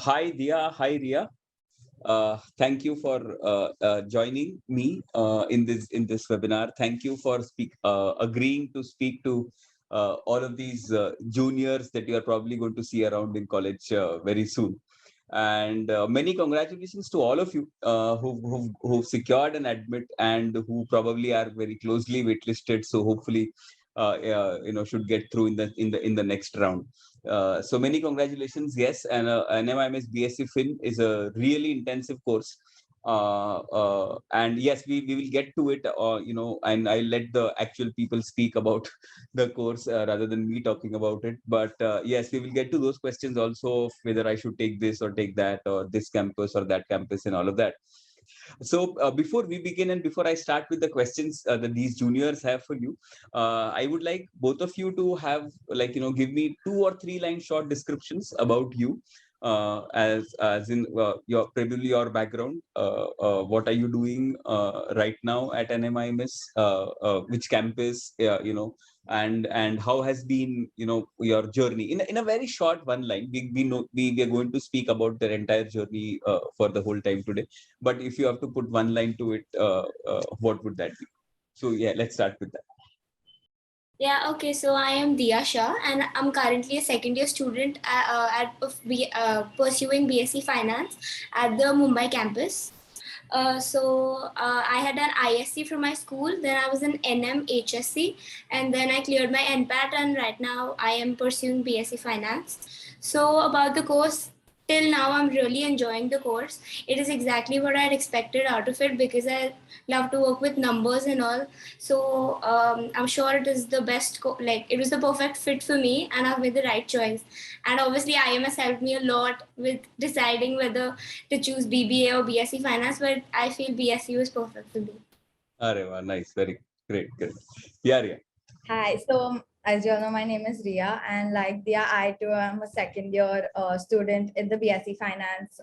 Hi Dia, hi Ria. Thank you for joining me in this webinar. Thank you for agreeing to speak to all of these juniors that you are probably going to see around in college very soon. And many congratulations to all of you who've secured an admit and who probably are very closely waitlisted. So hopefully, should get through in the next round. So many congratulations. Yes, and NMIMS BSc Fin is a really intensive course. And yes, we will get to it, and I'll let the actual people speak about the course rather than me talking about it. But yes, we will get to those questions also of whether I should take this or take that or this campus or that campus and all of that. So before we begin and before I start with the questions that these juniors have for you, I would like both of you to have give me 2 or 3 line short descriptions about you, as in your probably your background. What are you doing right now at NMIMS? Which campus? And how has been your journey in a very short one line. We know we are going to speak about their entire journey for the whole time today, but if you have to put one line to it, what would that be? So yeah, let's start with that. Yeah, okay. So I am Diya Shah, and I'm currently a second year student pursuing BSc Finance at the Mumbai campus. I had done ISC from my school, then I was in NMHSC, and then I cleared my NPAT, and right now I am pursuing BSc Finance. So about the course, till now I'm really enjoying the course. It is exactly what I had expected out of it because I love to work with numbers and all. So I'm sure it is the best, it was the perfect fit for me, and I've made the right choice. And obviously, IMS helped me a lot with deciding whether to choose BBA or BSc Finance, but I feel BSc was perfect for me. Arey, nice, very great, great. Yeah, yeah. Hi, so as you all know, my name is Ria, and like Dia, I too am a second year student in the BSc Finance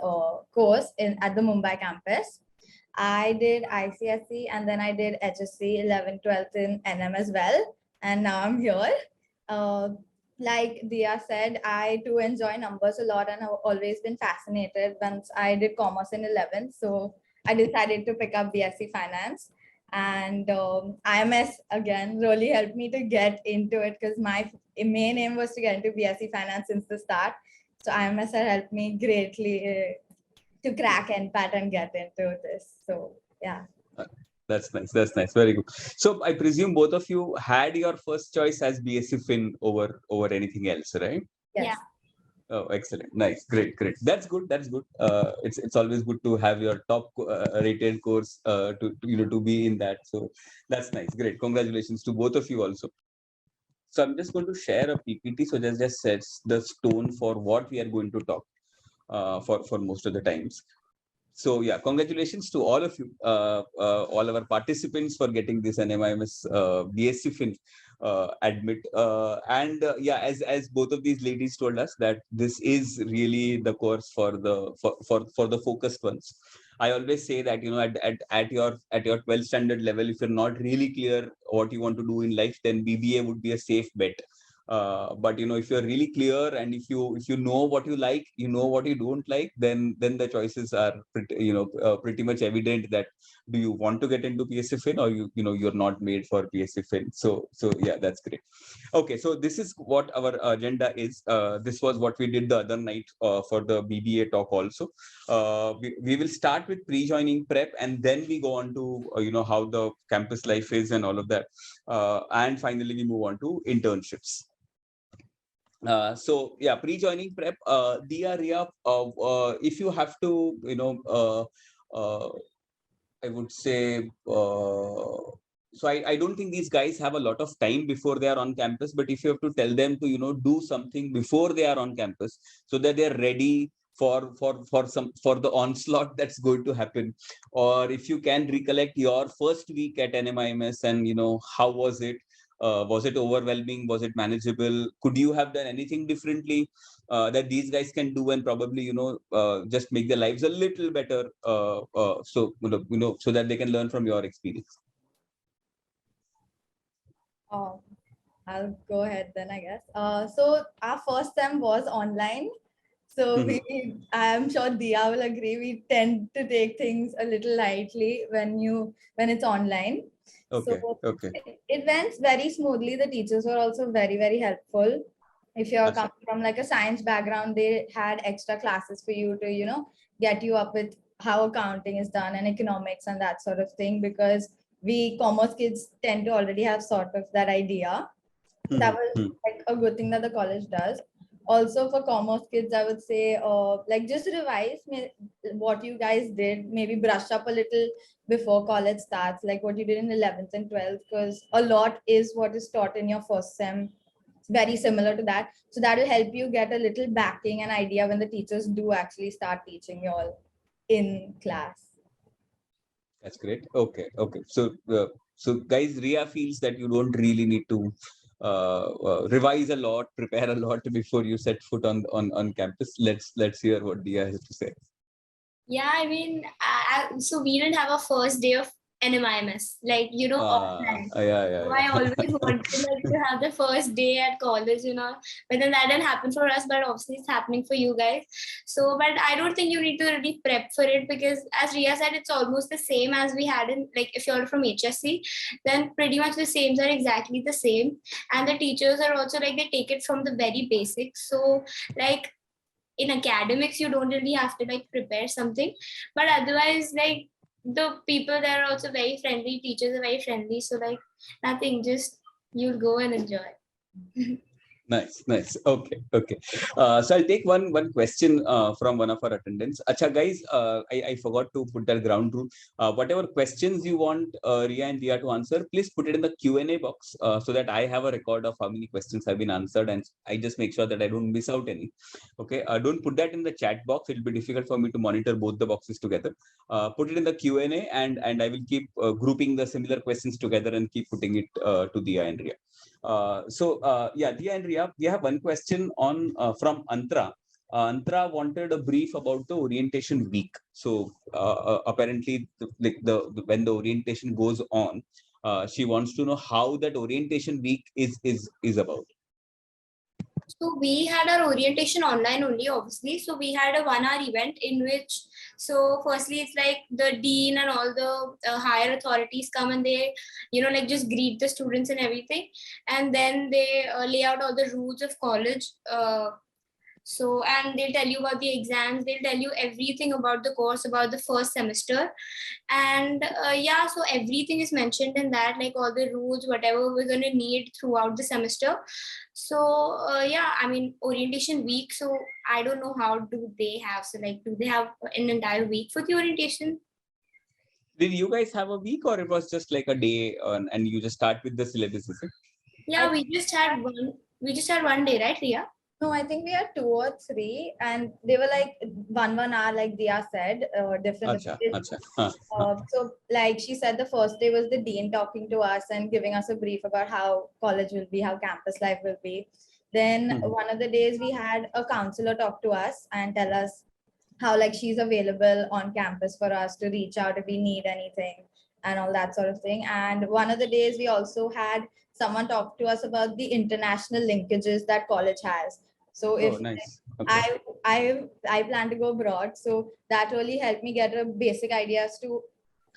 course at the Mumbai campus. I did ICSE and then I did HSC 11th, 12th in NM as well, and now I'm here. Uh, like Dia said, I too enjoy numbers a lot and have always been fascinated. Once I did commerce in 11th, so I decided to pick up BSc Finance. And IMS again really helped me to get into it because my main aim was to get into BSc Finance since the start. So IMS had helped me greatly to crack NPAT and get into this. So yeah. That's nice. That's nice. Very good. So I presume both of you had your first choice as BSc Fin over anything else, right? Yes. Yeah. Oh, excellent. Nice. Great, great. That's good. That's good. It's always good to have your top rated course to be in that. So that's nice. Great. Congratulations to both of you also. So I'm just going to share a PPT so that just sets the tone for what we are going to talk for most of the times. So yeah, congratulations to all of you, all our participants for getting this NMIMS BSc Fin admit. And yeah, as both of these ladies told us that this is really the course for the focused ones. I always say that at your 12th standard level, if you're not really clear what you want to do in life, then BBA would be a safe bet. But if you're really clear and if you know what you like, you know what you don't like, then the choices are pretty much evident that do you want to get into PSC Fin or you're not made for PSC Fin. So yeah, that's great. Okay, so this is what our agenda is. This was what we did the other night for the BBA talk also. We will start with pre-joining prep and then we go on to how the campus life is and all of that, and finally we move on to internships. So yeah, pre-joining prep, Dia, Ria, if you have to, I would say, so I don't think these guys have a lot of time before they are on campus, but if you have to tell them to, do something before they are on campus so that they're ready for the onslaught that's going to happen, or if you can recollect your first week at NMIMS and how was it overwhelming, was it manageable, could you have done anything differently that these guys can do and probably just make their lives a little better, so that they can learn from your experience. I'll go ahead then, I guess. So our first sem was online. So I'm sure Dia will agree. We tend to take things a little lightly when it's online. Okay. So Okay. it went very smoothly. The teachers were also very, very helpful. If you're Acha. coming from like a science background, they had extra classes for you to, get you up with how accounting is done and economics and that sort of thing, because we commerce kids tend to already have sort of that idea. So that was like a good thing that the college does. Also for commerce kids, I would say, like just revise what you guys did, maybe brush up a little before college starts, like what you did in 11th and 12th, because a lot is what is taught in your first sem. It's very similar to that. So that will help you get a little backing and idea when the teachers do actually start teaching you all in class. That's great. Okay. Okay. So guys, Ria feels that you don't really need to revise a lot, prepare a lot before you set foot on campus. Let's hear what Dia has to say. Yeah, I mean, so we didn't have a first day of NMIMS, like, offline. So I Yeah. always wanted like to have the first day at college, but then that didn't happen for us, but obviously it's happening for you guys. So, but I don't think you need to really prep for it, because as Ria said, it's almost the same as we had in, like, if you're from HSC, then pretty much the same are exactly the same. And the teachers are also like, they take it from the very basics. So like, in academics you don't really have to like prepare something, but otherwise like the people there are also very friendly, teachers are very friendly, so like nothing, just you'll go and enjoy. Nice. Okay. So I'll take one question from one of our attendants. Acha, guys, I forgot to put that ground rule. Whatever questions you want Ria and Dia to answer, please put it in the Q&A box so that I have a record of how many questions have been answered, and I just make sure that I don't miss out any. Okay, don't put that in the chat box. It'll be difficult for me to monitor both the boxes together. Put it in the Q&A, and I will keep grouping the similar questions together and keep putting it to Dia and Ria. Yeah, Dia and Ria, we have one question on from Antra. Antra wanted a brief about the orientation week. So apparently, when the orientation goes on, she wants to know how that orientation week is about. So we had our orientation online only, obviously. So we had a 1 hour event in which, so firstly, it's like the dean and all the higher authorities come and they, like just greet the students and everything. And then they lay out all the rules of college. So, and they'll tell you about the exams, they'll tell you everything about the course, about the first semester. And yeah, so everything is mentioned in that, like all the rules, whatever we're going to need throughout the semester. So yeah, I mean, orientation week. So I don't know how do they have, so like, do they have an entire week for the orientation? Did you guys have a week, or it was just like a day and you just start with the syllabus? Yeah, we just had 1 day, right, Ria? No, I think we had 2 or 3, and they were like one hour, like Dia said, different. Acha. So, like she said, the first day was the dean talking to us and giving us a brief about how college will be, how campus life will be. Then one of the days we had a counselor talk to us and tell us how like she's available on campus for us to reach out if we need anything and all that sort of thing. And one of the days we also had someone talk to us about the international linkages that college has. So if nice. Okay. I plan to go abroad, so that really helped me get a basic idea as to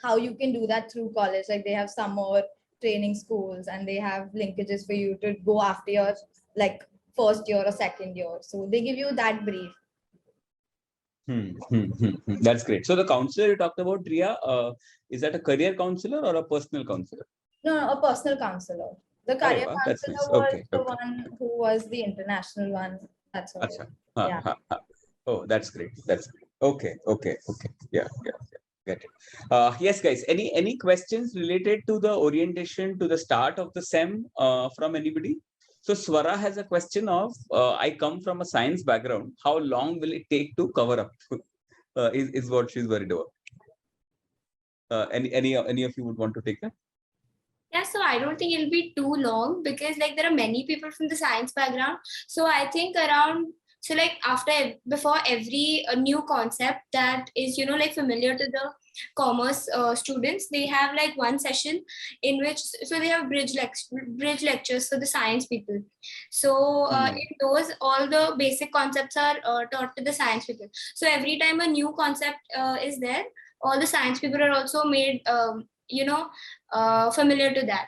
how you can do that through college. Like they have summer training schools and they have linkages for you to go after your like first year or second year. So they give you that brief. That's great. So the counselor you talked about, Ria, is that a career counselor or a personal counselor? No, a personal counselor. The career Wow, that's counselor nice. was Okay. the one who was the international one. That's all. Acha. Yeah. Oh, that's great. That's great. Okay. Yeah. Get it. Yes, guys. Any questions related to the orientation to the start of the SEM from anybody? So Swara has a question of, I come from a science background. How long will it take to cover up? Is what she's worried about. Any of you would want to take that? Yeah, so I don't think it'll be too long, because like there are many people from the science background. So I think around, so like before every new concept that is, like familiar to the commerce students, they have like one session in which, so they have bridge lectures for the science people. So in those, all the basic concepts are taught to the science people. So every time a new concept is there, all the science people are also made familiar to that.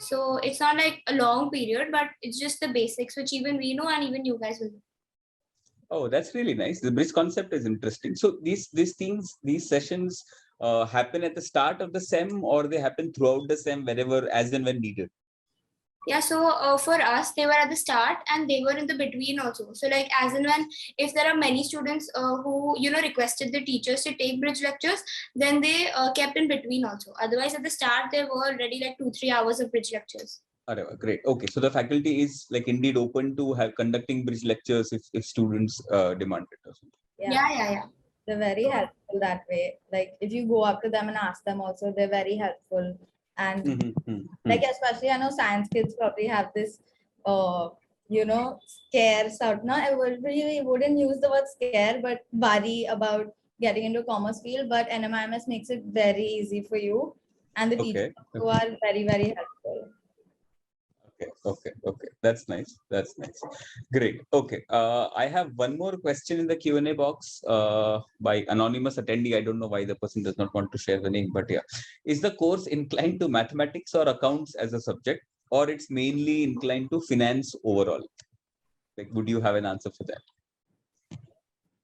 So it's not like a long period, but it's just the basics which even we know and even you guys will know. Oh, that's really nice. The bridge concept is interesting. So these sessions happen at the start of the sem, or they happen throughout the sem, wherever, as and when needed. Yeah, so for us, they were at the start and they were in the between also. So like as and when, if there are many students who, requested the teachers to take bridge lectures, then they kept in between also. Otherwise at the start, there were already like 2-3 hours of bridge lectures. Great. Okay. So the faculty is like indeed open to have conducting bridge lectures if students demand it or something. Yeah. They're very helpful that way. Like if you go up to them and ask them also, they're very helpful. And like especially I know science kids probably have this scare sort. No, I really wouldn't use the word scare, but worry about getting into commerce field. But NMIMS makes it very easy for you. And the teachers who are very, very helpful. Okay. That's nice. Great. Okay. I have one more question in the Q&A box by anonymous attendee. I don't know why the person does not want to share the name, but yeah. Is the course inclined to mathematics or accounts as a subject, or it's mainly inclined to finance overall? Like, would you have an answer for that?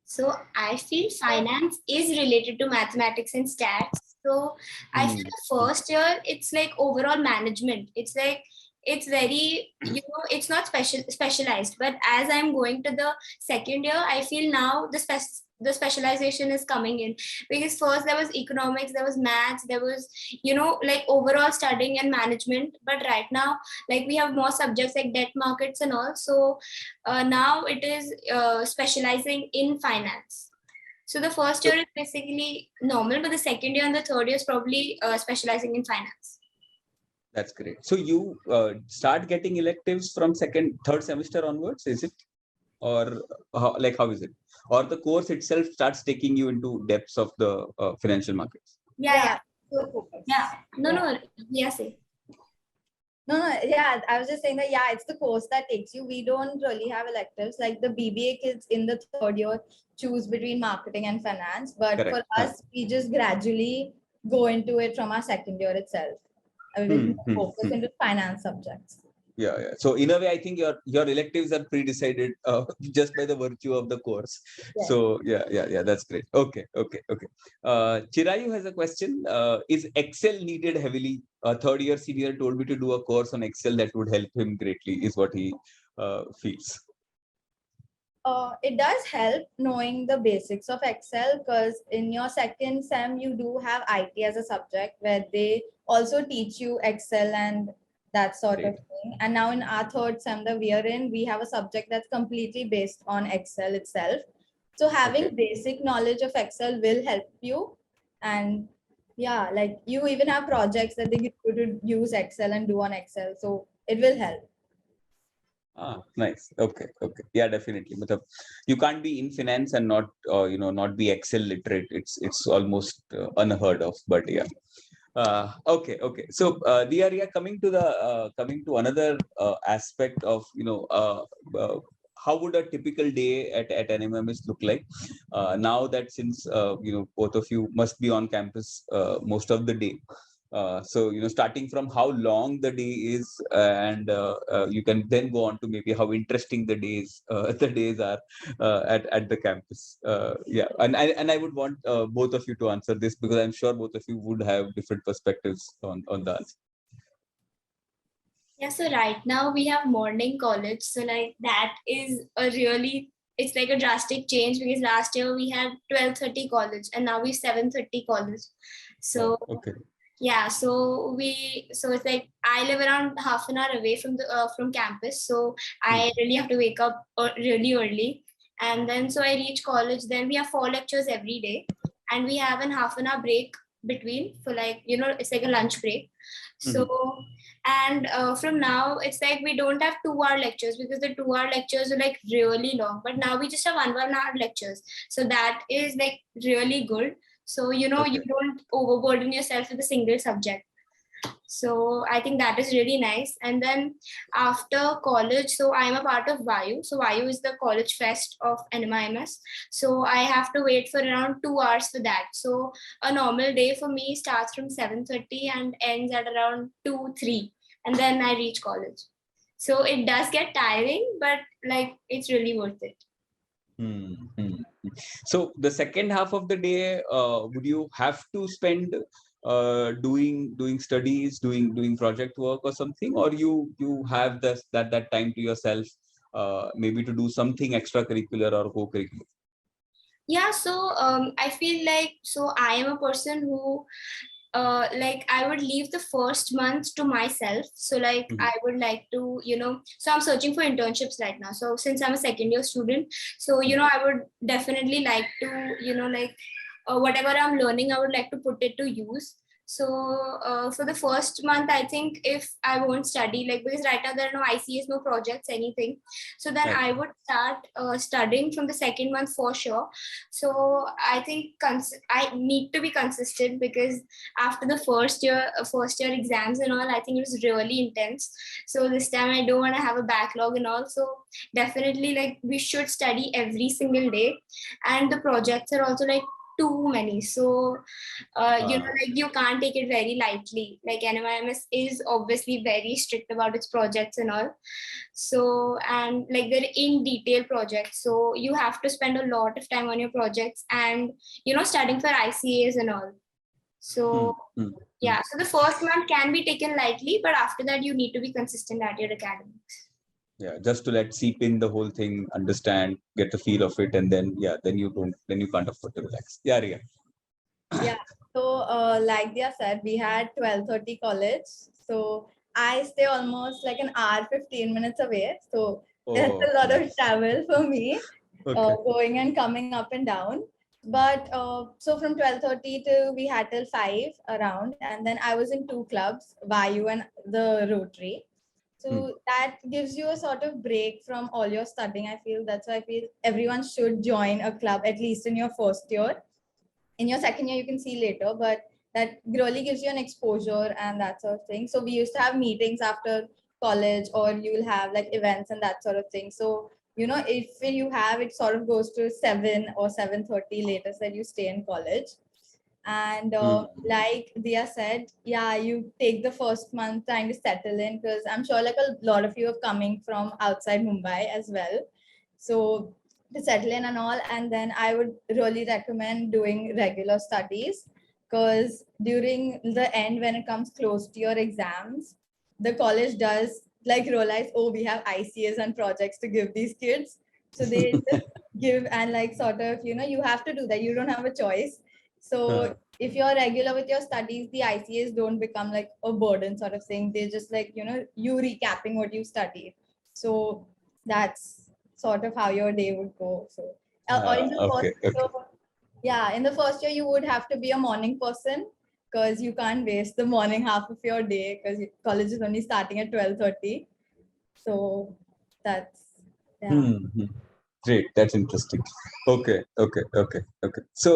So I feel finance is related to mathematics and stats. So I feel the first year, it's like overall management. It's like, it's very, it's not specialized. But as I'm going to the second year, I feel now the specialization is coming in, because first there was economics, there was maths, there was, like overall studying and management. But right now, like we have more subjects like debt markets and all. So now it is specializing in finance. So the first year is basically normal, but the second year and the third year is probably specializing in finance. That's great. So you start getting electives from third semester onwards, is it? Or how is it? Or the course itself starts taking you into depths of the financial markets? Yeah. No, yes. Yeah, I was just saying that, it's the course that takes you. We don't really have electives. Like the BBA kids in the third year choose between marketing and finance. But for us, we just gradually go into it from our second year itself. We focus into finance subjects. Yeah. So in a way, I think your electives are pre-decided just by the virtue of the course. Yeah. So yeah, that's great. Okay. Chirayu has a question. Is Excel needed heavily? Third year senior told me to do a course on Excel that would help him greatly, is what he feels. It does help knowing the basics of Excel, because in your second sem, you do have IT as a subject where they also teach you Excel and that sort of thing. And now in our third sem that we are in, we have a subject that's completely based on Excel itself. So having basic knowledge of Excel will help you. And yeah, like you even have projects that they get you to use Excel and do on Excel. So it will help. Nice. Okay. Yeah, definitely. But you can't be in finance and not be Excel literate. It's almost unheard of. But yeah. Okay. So Diya, coming to another aspect of how would a typical day at NMIMS look like now that since both of you must be on campus most of the day. So starting from how long the day is, and you can then go on to maybe how interesting the days are at the campus. And I would want both of you to answer this, because I'm sure both of you would have different perspectives on that. Yeah, so right now we have morning college, so like that is it's like a drastic change, because last year we had 12:30 college and now we 7:30 college. So yeah, so it's like I live around half an hour away from campus, so I really have to wake up really early, and then so I reach college. Then we have 4 lectures every day, and we have an half an hour break between for like it's like a lunch break. So and from now it's like we don't have 2-hour lectures, because the 2-hour lectures are like really long. But now we just have 1 hour lectures, so that is like really good. So, you Okay. don't overburden yourself with a single subject. So I think that is really nice. And then after college, so I'm a part of VAYU. So VAYU is the college fest of NMIMS. So I have to wait for around 2 hours for that. So a normal day for me starts from 7:30 and ends at around 2, 3. And then I reach college. So it does get tiring, but like it's really worth it. Hmm, hmm, hmm. So the second half of the day, would you have to spend doing studies, doing project work or something, or you have that time to yourself, maybe to do something extracurricular or co-curricular? Yeah, so I feel like, so I am a person who like I would leave the first month to myself. So like Mhm. I would like to, so I'm searching for internships right now. So since I'm a second year student, so I would definitely like to, like whatever I'm learning, I would like to put it to use. So for the first month, I think if I won't study, like because right now there are no ICS, no projects, anything. So then Right. I would start studying from the second month for sure. So I think I need to be consistent, because after the first year exams and all, I think it was really intense. So this time I don't want to have a backlog and all. So definitely, like, we should study every single day, and the projects are also like too many. So Uh, like, you can't take it very lightly. Like, NMIMS is obviously very strict about its projects and all. So, and like, they're in detail projects, so you have to spend a lot of time on your projects, and studying for ICAs and all. hmm, So hmm, hmm. yeah, so the first month can be taken lightly, but after that you need to be consistent at your academics. Yeah, just to let seep in the whole thing, understand, get the feel of it, and then then you can't afford to relax. Yeah, Ria. Yeah. So, like they said, we had 12:30 college. So I stay almost like an hour, 15 minutes away. So there's Oh, a lot of nice. travel for me, Okay. going and coming up and down. But so from 12:30 to we had till 5 around, and then I was in two clubs, Vayu and the Rotary. Hmm. So that gives you a sort of break from all your studying. I feel that's why I feel everyone should join a club at least in your first year. In your second year you can see later, but that really gives you an exposure and that sort of thing. So we used to have meetings after college, or you will have like events and that sort of thing. So if you have it, sort of goes to 7 or 7:30 later, said you stay in college. And Hmm. like Dia said, yeah, you take the first month trying to settle in, because I'm sure like a lot of you are coming from outside Mumbai as well. So to settle in and all, and then I would really recommend doing regular studies, because during the end, when it comes close to your exams, the college does like realize, oh, we have ICAs and projects to give these kids. So they just give, and like sort of, you have to do that. You don't have a choice. So if you're regular with your studies, the ICAs don't become like a burden sort of thing. They just like, you recapping what you studied. So that's sort of how your day would go. So, or in the first Okay. Okay. year, yeah, in the first year, you would have to be a morning person, because you can't waste the morning half of your day, because college is only starting at 12:30. So that's, yeah. Hmm. Hmm. Great. That's interesting. Okay. Okay. Okay. Okay. So,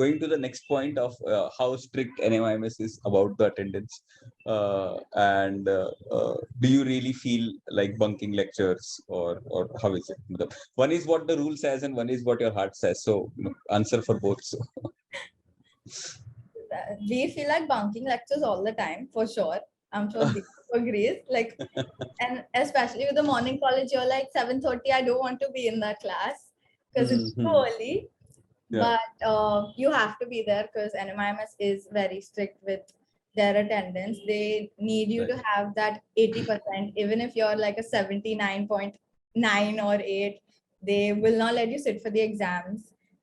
going to the next point of how strict NMIMS is about the attendance, and do you really feel like bunking lectures, or how is it? One is what the rule says, and one is what your heart says. So, answer for both. So, We feel like bunking lectures all the time, for sure. I'm sure Deep agrees. Like, and especially with the morning college, you're like 7:30. I don't want to be in that class because it's too hmm. early. Yeah. But you have to be there, because NMIMS is very strict with their attendance. They need you Right. to have that 80%, even if you're like a 79.9 or 8. They will not let you sit for the exams.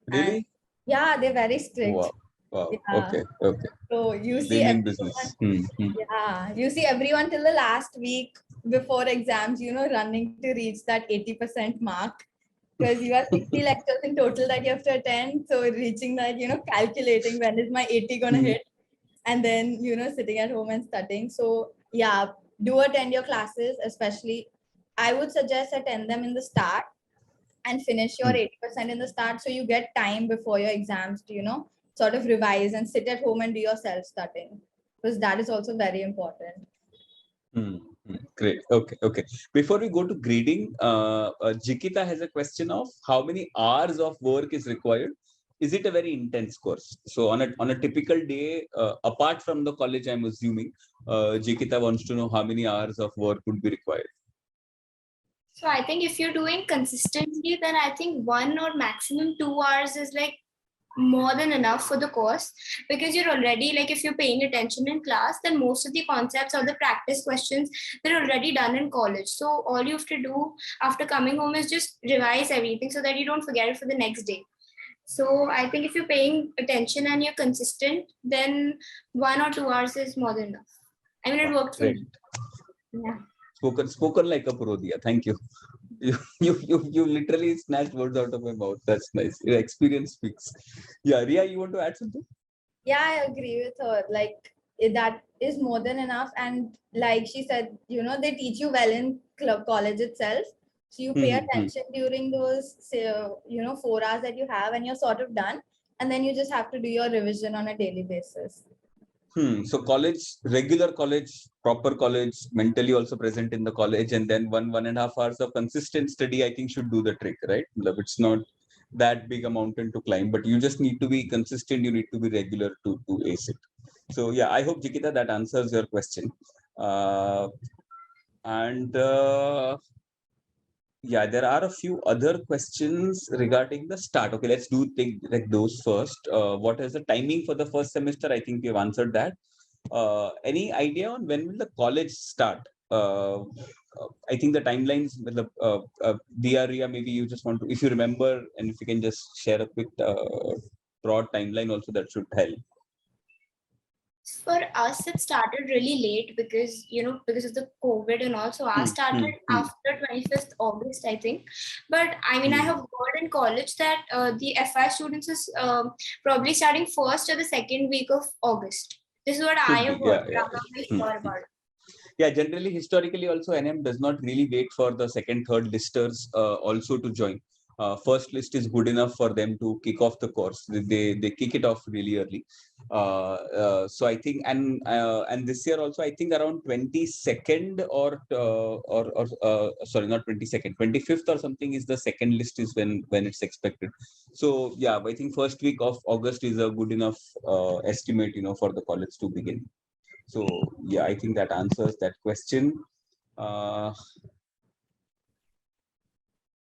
And Really? yeah, they're very strict. Wow. Wow. Yeah. Okay. Okay. So you They see mean everyone, business. Hmm. Hmm. yeah, you see everyone till the last week before exams, running to reach that 80% mark, because you have 60 lectures in total that you have to attend. So reaching that, calculating when is my 80 gonna Hmm. hit, and then, sitting at home and studying. So yeah, do attend your classes, especially I would suggest attend them in the start, and finish your 80% in the start, so you get time before your exams to, sort of revise and sit at home and do your self-studying, because that is also very important. Great. Okay. Okay. Before we go to grading, Jikita has a question of how many hours of work is required. Is it a very intense course? So on a typical day, apart from the college, I'm assuming, Jikita wants to know how many hours of work would be required. So I think if you're doing consistently, then I think 1 or maximum 2 hours is like more than enough for the course, because you're already, like, if you're paying attention in class, then most of the concepts or the practice questions, they're already done in college. So all you have to do after coming home is just revise everything so that you don't forget it for the next day. So I think if you're paying attention and you're consistent, then 1 or 2 hours is more than enough. I mean, it worked for Great. me. Yeah. Spoken like a pro, Diya. Thank you. You literally snatched words out of my mouth. That's nice. Your experience speaks. Yeah, Ria, you want to add something? Yeah, I agree with her. Like, that is more than enough. And like she said, they teach you well in college itself. So you pay attention during those, say, 4 hours that you have, and you're sort of done. And then you just have to do your revision on a daily basis. So college, regular college, proper college, mentally also present in the college, and then 1.5 hours of consistent study, I think should do the trick, right? It's not that big a mountain to climb, but you just need to be consistent. You need to be regular to ace it. So yeah, I hope, Jikita, that answers your question. And yeah, there are a few other questions regarding the start. Okay, let's take like those first. What is the timing for the first semester? I think you've answered that. Any idea on when will the college start? I think the timelines with the Ria, maybe you just want to, if you remember, and if you can just share a quick broad timeline also, that should help. For us, it started really late because, because of the COVID and all. So I started after 25th August, I think. But I mean, I have heard in college that the FI students is probably starting first or the second week of August. This is what I have heard. Yeah. I'm not very sure about it. Yeah, generally, historically, also NM does not really wait for the second, third listers also to join. First list is good enough for them to kick off the course. They kick it off really early. So I think, and this year also, I think around 22nd or sorry, not 22nd, 25th or something is the second list is when it's expected. So yeah, I think first week of August is a good enough estimate, for the college to begin. So yeah, I think that answers that question.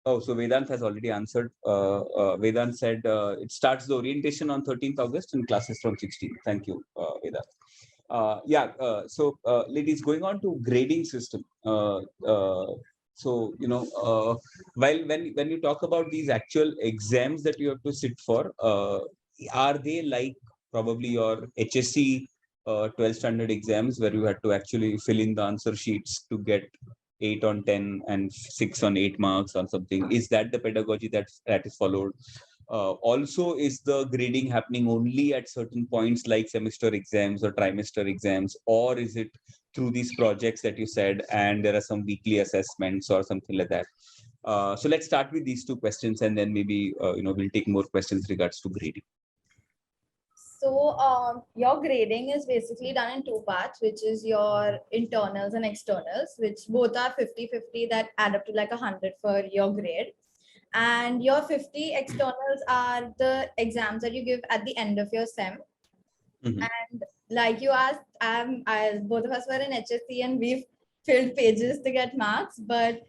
So Vedant has already answered. Vedant said it starts the orientation on 13th August and classes from 16th. Thank you, Vedant. So ladies, going on to grading system. So while when you talk about these actual exams that you have to sit for, are they like probably your HSC 12th standard exams where you had to actually fill in the answer sheets to get 8 on 10 and 6 on 8 marks or something? Is that the pedagogy that is followed? Also, is the grading happening only at certain points like semester exams or trimester exams, or is it through these projects that you said, and there are some weekly assessments or something like that? So let's start with these two questions, and then maybe we'll take more questions regards to grading. So your grading is basically done in two parts, which is your internals and externals, which both are 50-50 that add up to like 100 for your grade. And your 50 externals are the exams that you give at the end of your SEM. And like you asked, both of us were in HSC and we've filled pages to get marks, but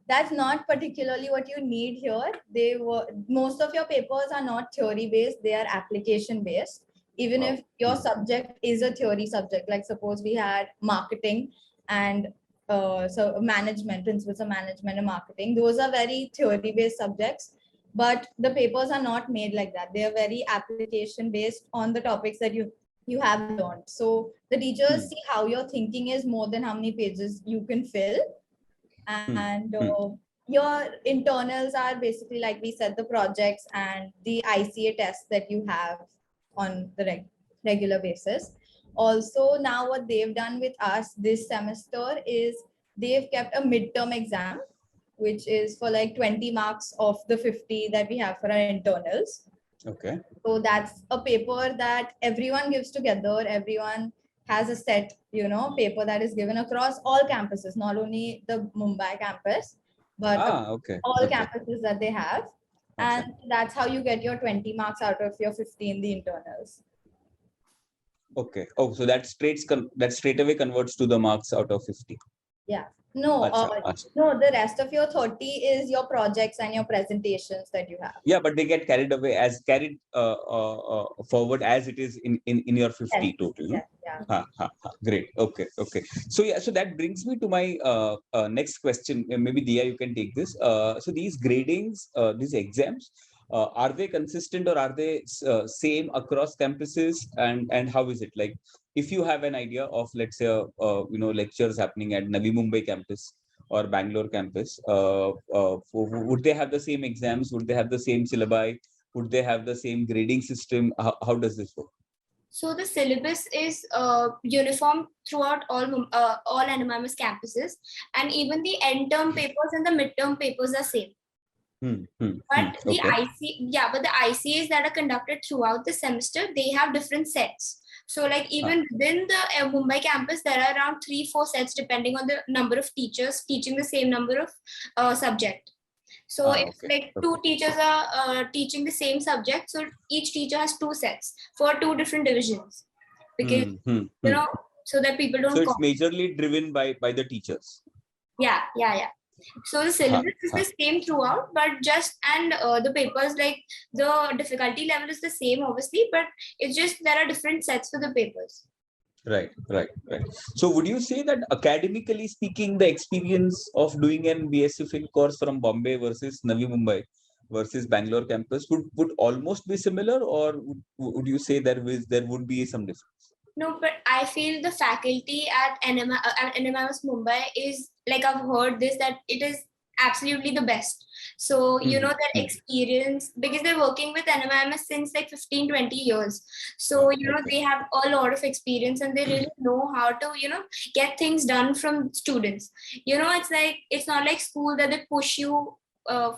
that's not particularly what you need here. Most of your papers are not theory based, they are application based. Even if your subject is a theory subject, like suppose we had marketing and so management, principles of management and marketing, those are very theory based subjects. But the papers are not made like that. They are very application based on the topics that you have learned. So the teachers see how your thinking is more than how many pages you can fill. And your internals are basically, like we said, the projects and the ICA tests that you have on the regular basis. Also, now what they've done with us this semester is they've kept a midterm exam which is for like 20 marks of the 50 that we have for our internals. Okay. So that's a paper that everyone gives together. Everyone has a set, paper that is given across all campuses, not only the Mumbai campus, but Okay. all Okay. campuses that they have. Okay. And that's how you get your 20 marks out of your 50 in the internals. Okay. Oh, so that straight away converts to the marks out of 50. Yeah. No, Acha, acha. no, the rest of your 30 is your projects and your presentations that you have. Yeah, but they get carried forward as it is in your 50 Yes, total. yes, yeah. Great. Okay. Okay. So yeah, so that brings me to my next question. Maybe Dia, you can take this. So these gradings, these exams, are they consistent or are they same across campuses? And how is it like? If you have an idea of, let's say, lectures happening at Navi Mumbai campus or Bangalore campus, would they have the same exams? Would they have the same syllabi? Would they have the same grading system? How does this work? So the syllabus is uniform throughout all NMIMS campuses, and even the end term papers and the midterm papers are same. But the ICAs that are conducted throughout the semester, they have different sets. So like even within the Mumbai campus, there are around 3-4 sets depending on the number of teachers teaching the same number of subject. So if two teachers are teaching the same subject, so each teacher has 2 sets for 2 different divisions, because so that people don't. So it's majorly driven by the teachers. Yeah. So the syllabus is the same throughout, but the papers, like the difficulty level is the same, obviously, but it's just there are different sets for the papers. Right. So would you say that academically speaking, the experience of doing an BSc Fin course from Bombay versus Navi Mumbai versus Bangalore campus would almost be similar, or would you say there would be some difference? No, but I feel the faculty at NMIMS Mumbai is, like, I've heard this, that it is absolutely the best. So, their experience, because they're working with NMIMS since like 15-20 years. So, they have a lot of experience and they really know how to, get things done from students. It's not like school that they push you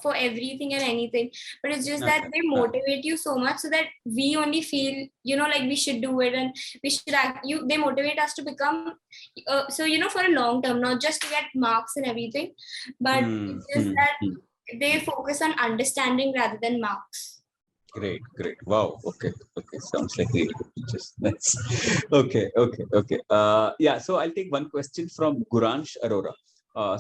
for everything and anything, but it's just that they motivate you so much so that we only feel, like we should do it, and we should they motivate us to become, for a long term, not just to get marks and everything, but it's just that they focus on understanding rather than marks. Great. Wow. Okay. Sounds like really good teachers. Nice. Okay. Yeah. So I'll take one question from Guransh Arora.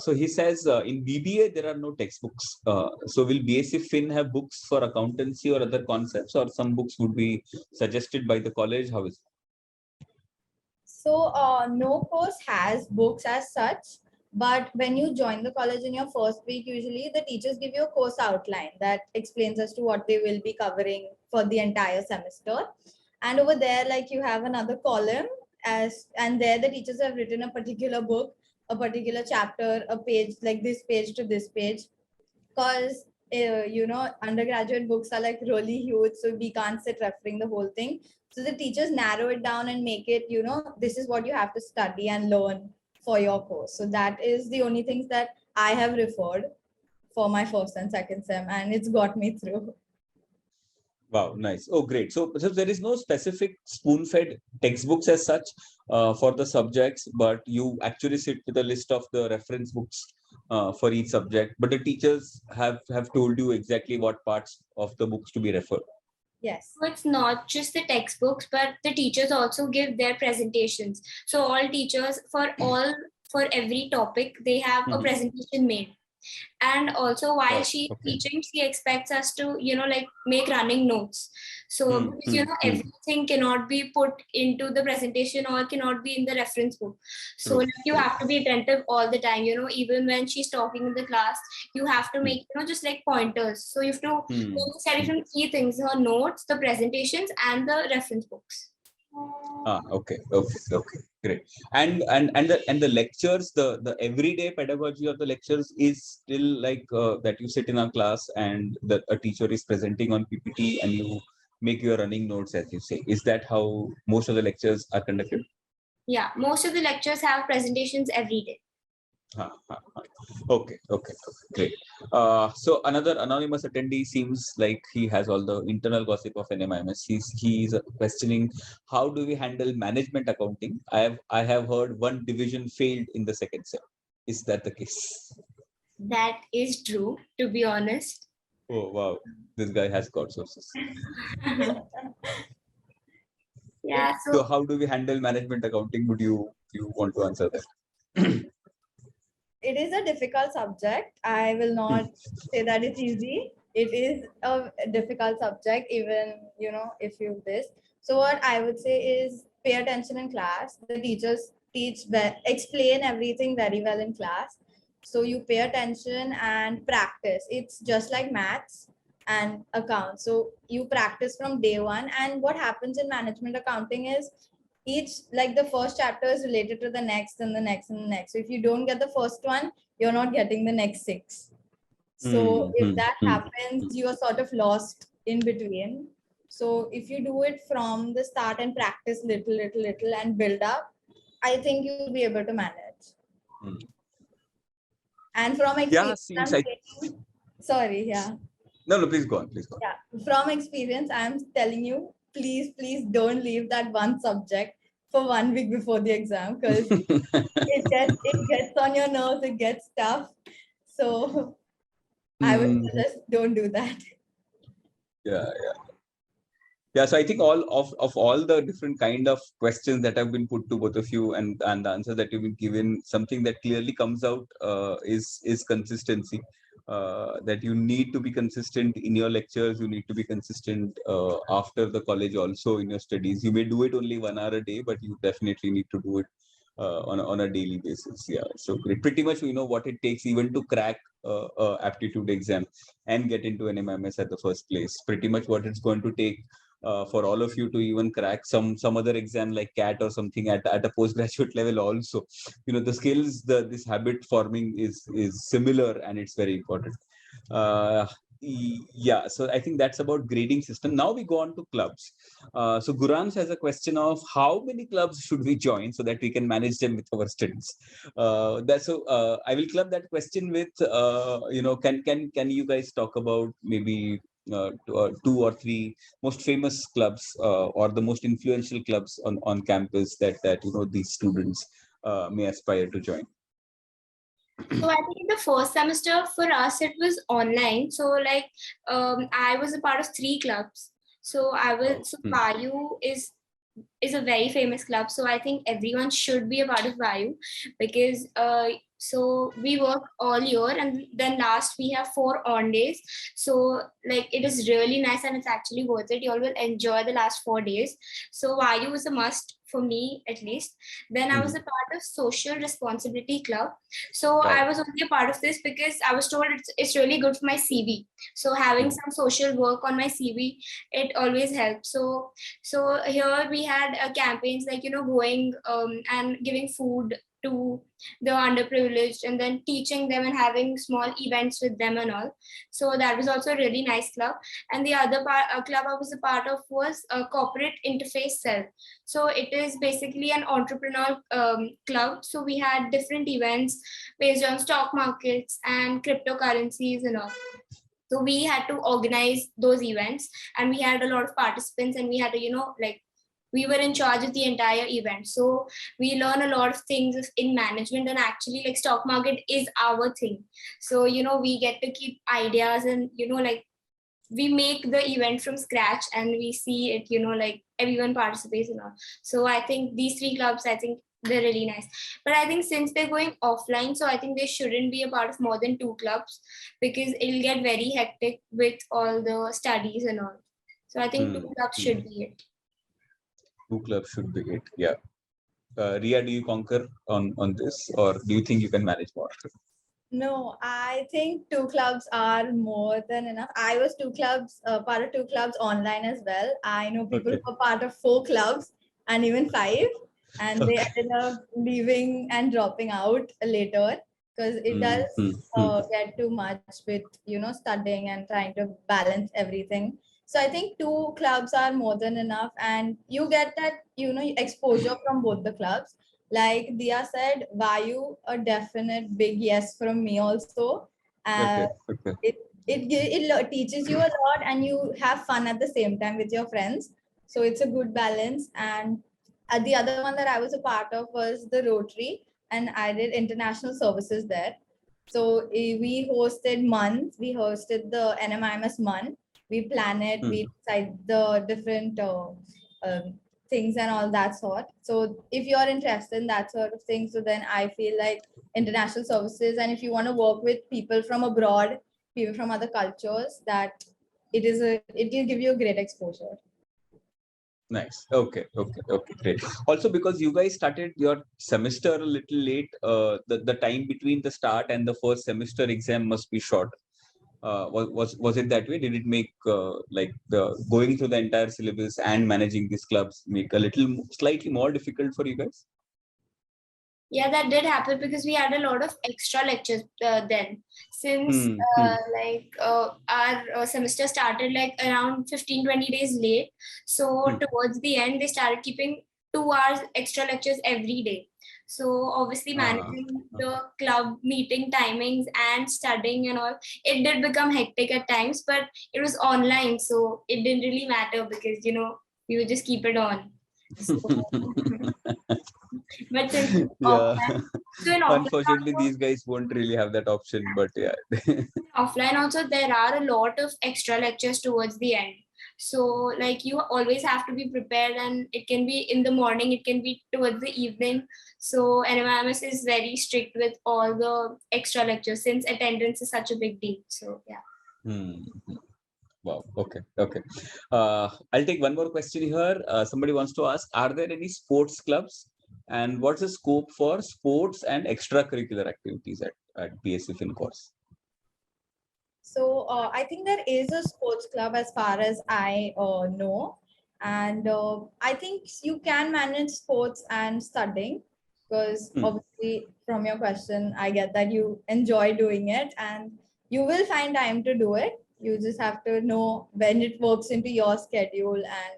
So he says, in BBA, there are no textbooks. So will BSc Fin have books for accountancy or other concepts, or some books would be suggested by the college? How is it? So no course has books as such, but when you join the college in your first week, usually the teachers give you a course outline that explains as to what they will be covering for the entire semester. And over there, like, you have another column, and there the teachers have written a particular book, a particular chapter, a page, like this page to this page, because undergraduate books are like really huge, so we can't sit referring the whole thing. So the teachers narrow it down and make it, this is what you have to study and learn for your course. So that is the only things that I have referred for my first and second sem, and it's got me through. Wow, nice. Oh, great. So there is no specific spoon-fed textbooks as such for the subjects, but you actually sit with a list of the reference books for each subject. But the teachers have told you exactly what parts of the books to be referred. Yes. So it's not just the textbooks, but the teachers also give their presentations. So all teachers, for every topic, they have a presentation made. And also while she's teaching, she expects us to, make running notes. So because, everything cannot be put into the presentation or cannot be in the reference book. So you have to be attentive all the time, even when she's talking in the class, you have to make, just like pointers. So you have to study from 3 things: her notes, the presentations, and the reference books. Okay, great. And the lectures, the everyday pedagogy of the lectures is still like that you sit in a class and a teacher is presenting on PPT and you make your running notes, as you say. Is that how most of the lectures are conducted? Yeah, most of the lectures have presentations every day. Okay, great. So another anonymous attendee seems like he has all the internal gossip of NMIMS. He's questioning how do we handle management accounting. I have heard one division failed in the second sem. Is that the case? That is true, to be honest. Oh wow, this guy has got sources. Yeah, So so how do we handle management accounting? Would you want to answer that? It is a difficult subject. I will not say that it's easy. It is a difficult subject, even if you this. So what I would say is pay attention in class. The teachers explain everything very well in class. So you pay attention and practice. It's just like maths and accounts. So you practice from day one. And what happens in management accounting is each, like, the first chapter is related to the next and the next and the next. So if you don't get the first one, you're not getting the next six. So if that happens, you are sort of lost in between. So if you do it from the start and practice little and build up, I think you'll be able to manage. And from Yeah, experience, seems like. sorry, yeah. No, please go on. Please go on. Yeah, from experience, I'm telling you, please don't leave that one subject for 1 week before the exam, because it gets on your nerves, it gets tough. So I would suggest don't do that. Yeah. Yeah, so I think all of all the different kind of questions that have been put to both of you, and the answer that you've been given, something that clearly comes out is consistency. That you need to be consistent in your lectures, you need to be consistent after the college also in your studies. You may do it only 1 hour a day, but you definitely need to do it on a daily basis. Yeah, so great. Pretty much we know what it takes even to crack aptitude exam and get into an MMS at the first place. Pretty much what it's going to take for all of you to even crack some other exam like CAT or something at a postgraduate level also. The skills, this habit forming is similar, and it's very important. uh, yeah, so I think that's about grading system. Now we go on to clubs. So Gurans has a question of how many clubs should we join so that we can manage them with our studies. I will club that question with can you guys talk about maybe two or three most famous clubs or the most influential clubs on campus that these students may aspire to join. So I think in the first semester for us it was online. So like I was a part of 3 clubs. So Vayu is a very famous club. So I think everyone should be a part of Vayu, because so we work all year, and then last we have 4 on days. So like it is really nice, and it's actually worth it. You all will enjoy the last 4 days. So Vayu is a must for me, at least. Then I was a part of social responsibility club. So I was only a part of this because I was told it's really good for my CV. So having some social work on my CV, it always helps. So here we had campaigns like going and giving food to the underprivileged, and then teaching them and having small events with them and all. So that was also a really nice club. And the other club I was a part of was a corporate interface cell. So it is basically an entrepreneurial club. So we had different events based on stock markets and cryptocurrencies and all. So we had to organize those events, and we had a lot of participants, and we had to we were in charge of the entire event. So we learn a lot of things in management, and actually like stock market is our thing. So we get to keep ideas, and we make the event from scratch, and we see it like everyone participates and all. So I think these 3 clubs, I think they're really nice. But I think since they're going offline, so I think they shouldn't be a part of more than 2 clubs, because it'll get very hectic with all the studies and all. So I think 2 clubs should be it. 2 clubs should be it. Yeah. Ria, do you concur on this, or do you think you can manage more? No, I think 2 clubs are more than enough. I was part of 2 clubs online as well. I know people who are part of 4 clubs and even 5, and they ended up leaving and dropping out later, because it does get too much with studying and trying to balance everything. So I think 2 clubs are more than enough, and you get that exposure from both the clubs. Like Dia said, Vayu, a definite big yes from me also. Uh, Okay. Okay. it teaches you a lot, and you have fun at the same time with your friends. So it's a good balance. And the other one that I was a part of was the Rotary, and I did international services there. So we hosted months. We hosted the NMIMS month. We plan it. Hmm. We decide the different things and all that sort. So if you're interested in that sort of thing, so then I feel like international services, and if you want to work with people from abroad, people from other cultures, that it will give you a great exposure. Nice. Okay. Okay. Okay. Great. Also, because you guys started your semester a little late, the time between the start and the first semester exam must be short. Was it that way? Did it make like the going through the entire syllabus and managing these clubs make a little slightly more difficult for you guys? Yeah, that did happen because we had a lot of extra lectures then. Since our semester started like around 15-20 days late. So towards the end, they started keeping 2 hours extra lectures every day. So obviously managing the club meeting timings and studying and all, it did become hectic at times, but it was online. So it didn't really matter because, we would just keep it on. So, but since Yeah. in offline Unfortunately, these guys won't really have that option, but yeah. offline also there are a lot of extra lectures towards the end. So like you always have to be prepared, and it can be in the morning, it can be towards the evening. So NMIMS is very strict with all the extra lectures since attendance is such a big deal. So yeah. Hmm. Wow. Okay. Okay. I'll take one more question here. Somebody wants to ask, are there any sports clubs? And what's the scope for sports and extracurricular activities at BSc Fin course? So I think there is a sports club as far as I know, and I think you can manage sports and studying, because Hmm. obviously from your question I get that you enjoy doing it and you will find time to do it. You just have to know when it works into your schedule, and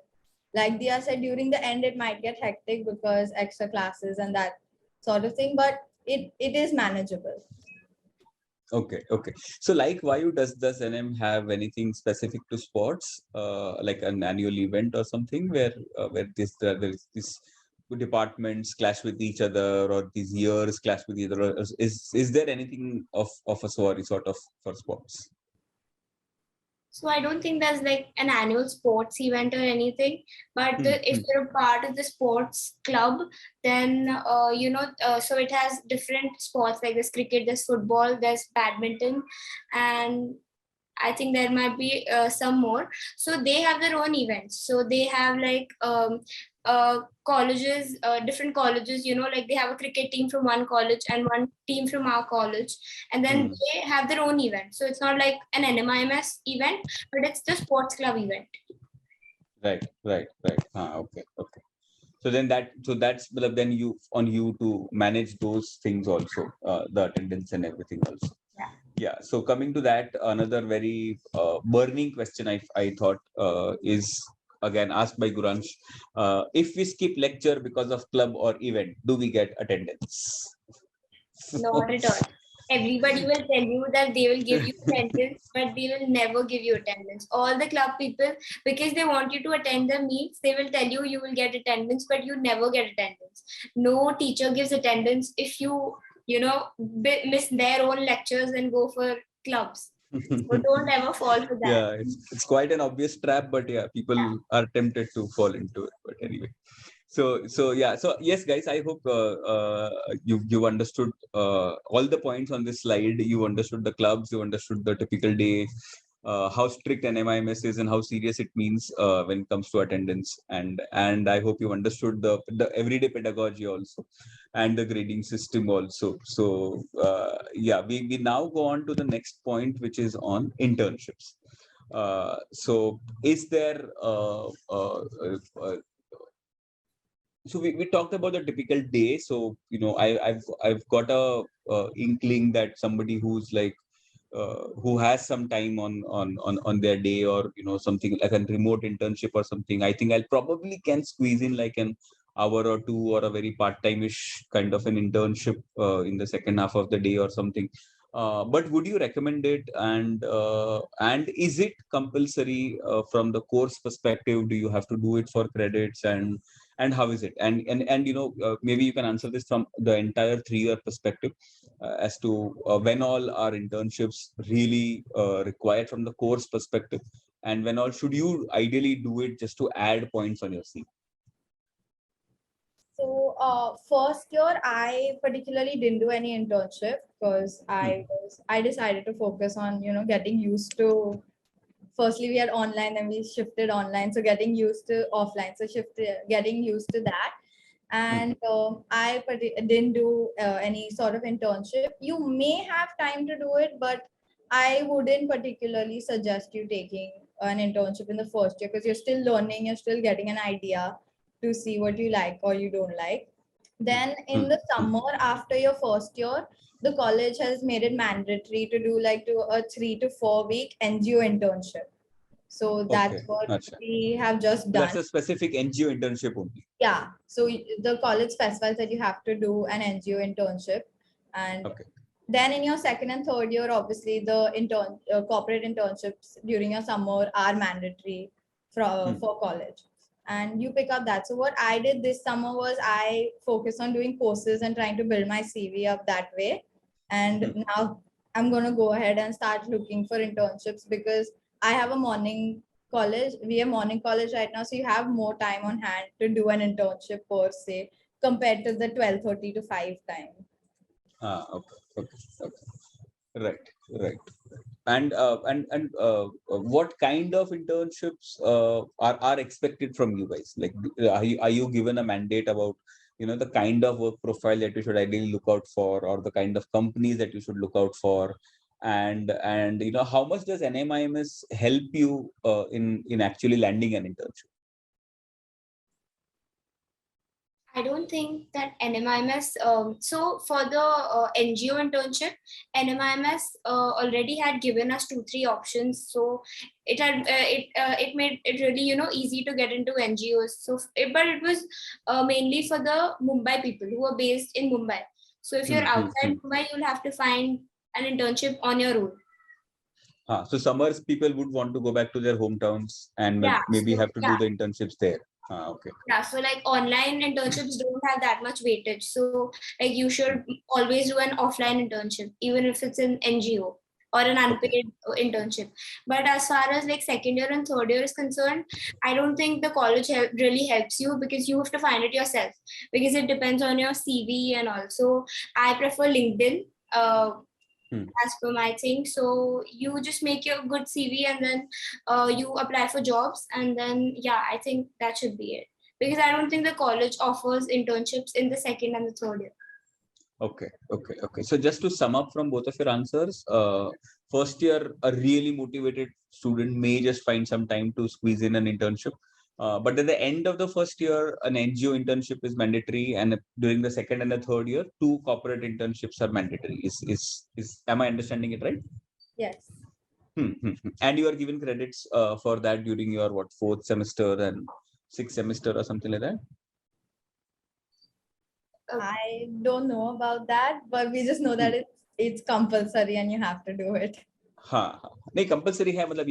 like Dia said, during the end it might get hectic because extra classes and that sort of thing, but it is manageable. Okay, okay. So, like, why does NM have anything specific to sports, like an annual event or something where there is this departments clash with each other, or these years clash with each other? Or is there anything of a sort of for sports? So I don't think there's like an annual sports event or anything. But if Hmm. you're a part of the sports club, then so it has different sports like there's cricket, there's football, there's badminton, and I think there might be some more. So they have their own events. So they have like colleges, different colleges, like they have a cricket team from one college and one team from our college. And then Hmm. they have their own event. So it's not like an NMIMS event, but it's the sports club event. Right, right, right. Okay, okay. So that's well, then you to manage those things also, the attendance and everything also. Yeah. Yeah. So coming to that, another very burning question I thought is again asked by Guransh. If we skip lecture because of club or event, do we get attendance? Not at all. Everybody will tell you that they will give you attendance, but they will never give you attendance. All the club people, because they want you to attend the meets, they will tell you you will get attendance, but you never get attendance. No teacher gives attendance if miss their own lectures and go for clubs. So don't ever fall for that. Yeah, it's quite an obvious trap, but yeah, people Yeah. are tempted to fall into it. But anyway, so yeah, so yes, guys, I hope you understood all the points on this slide. You understood the clubs, you understood the typical day, how strict an MIMS is, and how serious it means when it comes to attendance. And I hope you understood the everyday pedagogy also, and the grading system also. So yeah, we now go on to the next point, which is on internships. So is there we talked about the typical day. So I've got a inkling that somebody who's like who has some time on their day, or something like a remote internship or something, I think I'll probably can squeeze in like an hour or two or a very part-time-ish kind of an internship in the second half of the day or something. But would you recommend it? And is it compulsory from the course perspective? Do you have to do it for credits? And how is it? And maybe you can answer this from the entire 3-year perspective as to when all are internships really required from the course perspective, and when all should you ideally do it just to add points on your CV? So first year, I particularly didn't do any internship because I decided to focus on getting used to. Firstly, we had online, then we shifted online, so getting used to offline. So getting used to that, and didn't do any sort of internship. You may have time to do it, but I wouldn't particularly suggest you taking an internship in the first year because you're still learning, you're still getting an idea to see what you like or you don't like. Then in the summer after your first year, the college has made it mandatory to do a 3 to 4 week NGO internship. So that's Okay. what Achha. we have just That's done. a specific NGO internship only. Yeah. So the college specifies that you have to do an NGO internship. And Okay. then in your second and third year, obviously the corporate internships during your summer are mandatory for college. And you pick up that. So what I did this summer was I focused on doing courses and trying to build my CV up that way. And now I'm going to go ahead and start looking for internships because I have a morning college. We have morning college right now. So you have more time on hand to do an internship per se compared to the 12:30 to 5 time. Okay. Right. And what kind of internships are expected from you guys? Like, are you given a mandate about the kind of work profile that you should ideally look out for, or the kind of companies that you should look out for, and how much does NMIMS help you in actually landing an internship? I don't think that NMIMS. So for the NGO internship, NMIMS already had given us 2-3 options. So it made it really easy to get into NGOs. But it was mainly for the Mumbai people who are based in Mumbai. So if you're outside Mumbai, you'll have to find an internship on your own. So summers people would want to go back to their hometowns and maybe have to do the internships there. Okay. Yeah, so like online internships don't have that much weightage. So like you should always do an offline internship, even if it's an NGO or an unpaid internship. But as far as like second year and third year is concerned, I don't think the college really helps you because you have to find it yourself because it depends on your CV and also I prefer LinkedIn. As per my thing, so you just make your good CV and then you apply for jobs, and then I think that should be it because I don't think the college offers internships in the second and the third year. Okay. So just to sum up from both of your answers, first year, a really motivated student may just find some time to squeeze in an internship. But at the end of the first year, an NGO internship is mandatory, and during the second and the third year, 2 corporate internships are mandatory. Am I understanding it right? Yes. And you are given credits for that during your 4th semester and 6th semester or something like that? I don't know about that, but we just know that it's compulsory and you have to do it. नहीं compulsory है मतलब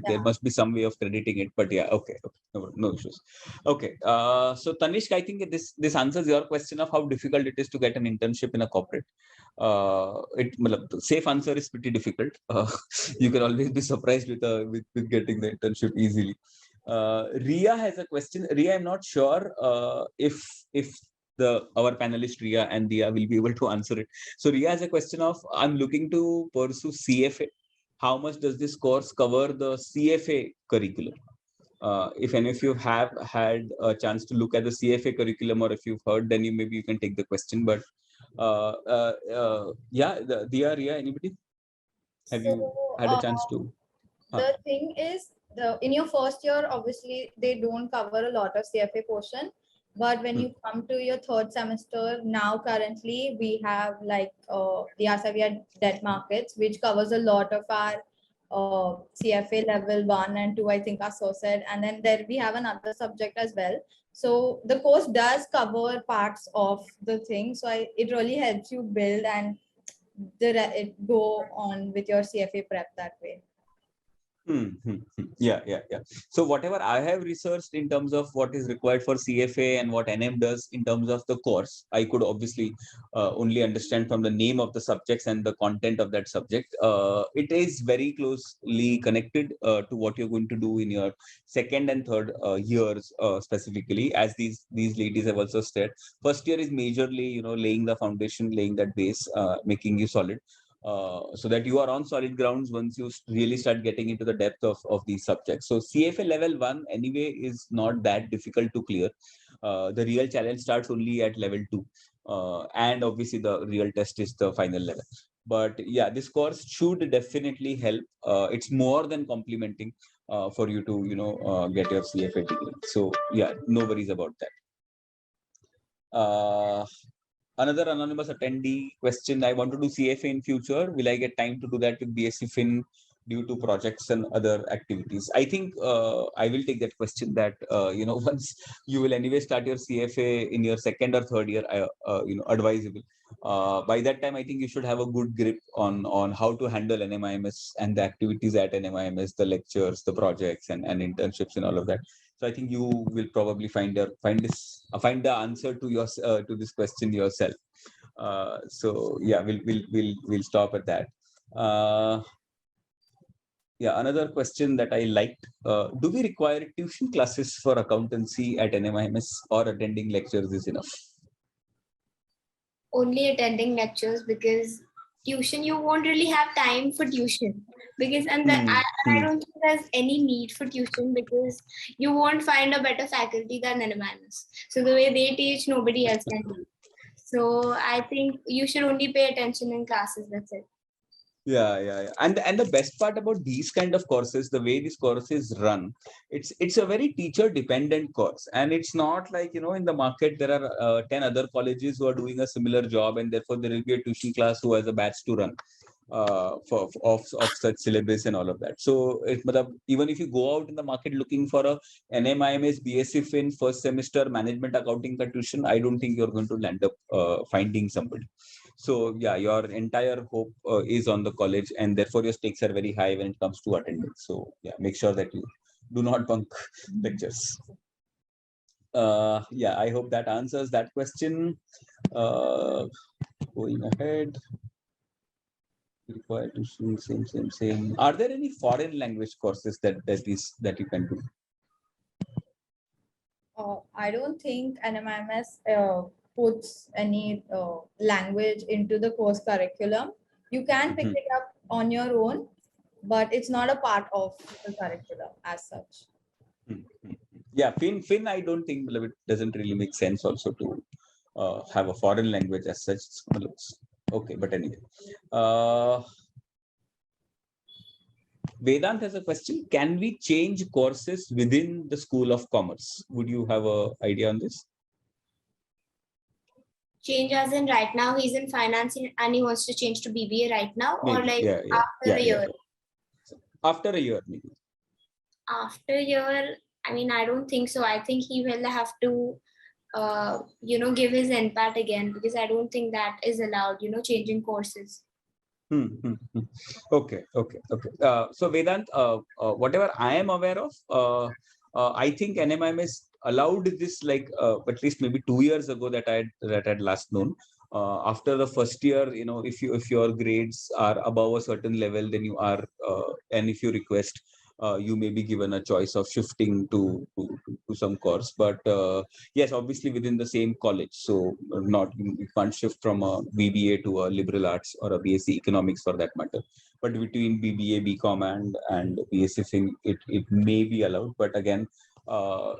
there must be some way of crediting it, but okay, no issues. Okay, so Tanishk, I think this answers your question of how difficult it is to get an internship in a corporate. The safe answer is pretty difficult. You can always be surprised with getting the internship easily. Ria has a question. Ria, I'm not sure if our panelist Ria and Dia will be able to answer it. So Ria has a question of, I'm looking to pursue CFA. How much does this course cover the CFA curriculum? If any of you have had a chance to look at the CFA curriculum, or if you've heard, then maybe you can take the question. But Dia, Ria, anybody? Have you had a chance to? The thing is, in your first year, obviously, they don't cover a lot of CFA portion. But when you come to your third semester, now currently we have the Asaviya debt markets, which covers a lot of our CFA level 1 and 2, I think, are so said. And then there we have another subject as well. So the course does cover parts of the thing. So it really helps you build and go on with your CFA prep that way. Yeah. So whatever I have researched in terms of what is required for CFA and what NM does in terms of the course, I could obviously only understand from the name of the subjects and the content of that subject. It is very closely connected to what you're going to do in your second and third years specifically, as these ladies have also said. First year is majorly, laying the foundation, laying that base, making you solid. So that you are on solid grounds once you really start getting into the depth of these subjects. So CFA level 1 anyway is not that difficult to clear. The real challenge starts only at level 2. And obviously the real test is the final level. But yeah, this course should definitely help. It's more than complementing for you to, get your CFA degree. So yeah, no worries about that. Another anonymous attendee question: I want to do CFA in future. Will I get time to do that with BSc Fin due to projects and other activities? I think I will take that question. That once you will anyway start your CFA in your second or third year, advisable. By that time, I think you should have a good grip on how to handle NMIMS and the activities at NMIMS, the lectures, the projects, and internships and all of that. So I think you will probably find the answer to your to this question yourself. So yeah, we'll stop at that. Yeah, another question that I liked: do we require tuition classes for accountancy at NMIMS, or attending lectures is enough? Only attending lectures, because tuition, you won't really have time for tuition, because I don't think there's any need for tuition, because you won't find a better faculty than NMIMS. So the way they teach, nobody else can teach. So I think you should only pay attention in classes. That's it. Yeah. And the best part about these kind of courses, the way these courses run, it's a very teacher dependent course, and it's not like in the market there are 10 other colleges who are doing a similar job, and therefore there will be a tuition class who has a batch to run of such syllabus and all of that. So even if you go out in the market looking for a NMIMS BSc Fin first semester management accounting ka tuition, I don't think you're going to land up finding somebody. So yeah, your entire hope is on the college, and therefore your stakes are very high when it comes to attendance. So yeah, make sure that you do not bunk lectures. Yeah, I hope that answers that question. Going ahead. Required to same. Are there any foreign language courses that you can do? I don't think NMIMS puts any language into the course curriculum. You can pick it up on your own, but it's not a part of the curriculum as such. Yeah, Fin, I don't think it doesn't really make sense also to have a foreign language as such. Okay, but anyway. Vedant has a question: can we change courses within the School of Commerce? Would you have an idea on this? Change as in right now he's in finance and he wants to change to BBA right now, maybe. Or like after a year? After a year, maybe. After a year, I mean, I don't think so. I think he will have to, give his NPAT again, because I don't think that is allowed, changing courses. Okay. So Vedant, whatever I am aware of, I think NMIMS allowed this at least maybe 2 years ago that I had last known. After the first year, if your grades are above a certain level, then you are, and if you request, you may be given a choice of shifting to some course. But yes, obviously within the same college. So you can't shift from a BBA to a liberal arts or a BSc economics for that matter. But between BBA, BCom and BSc Fin, it may be allowed. But again,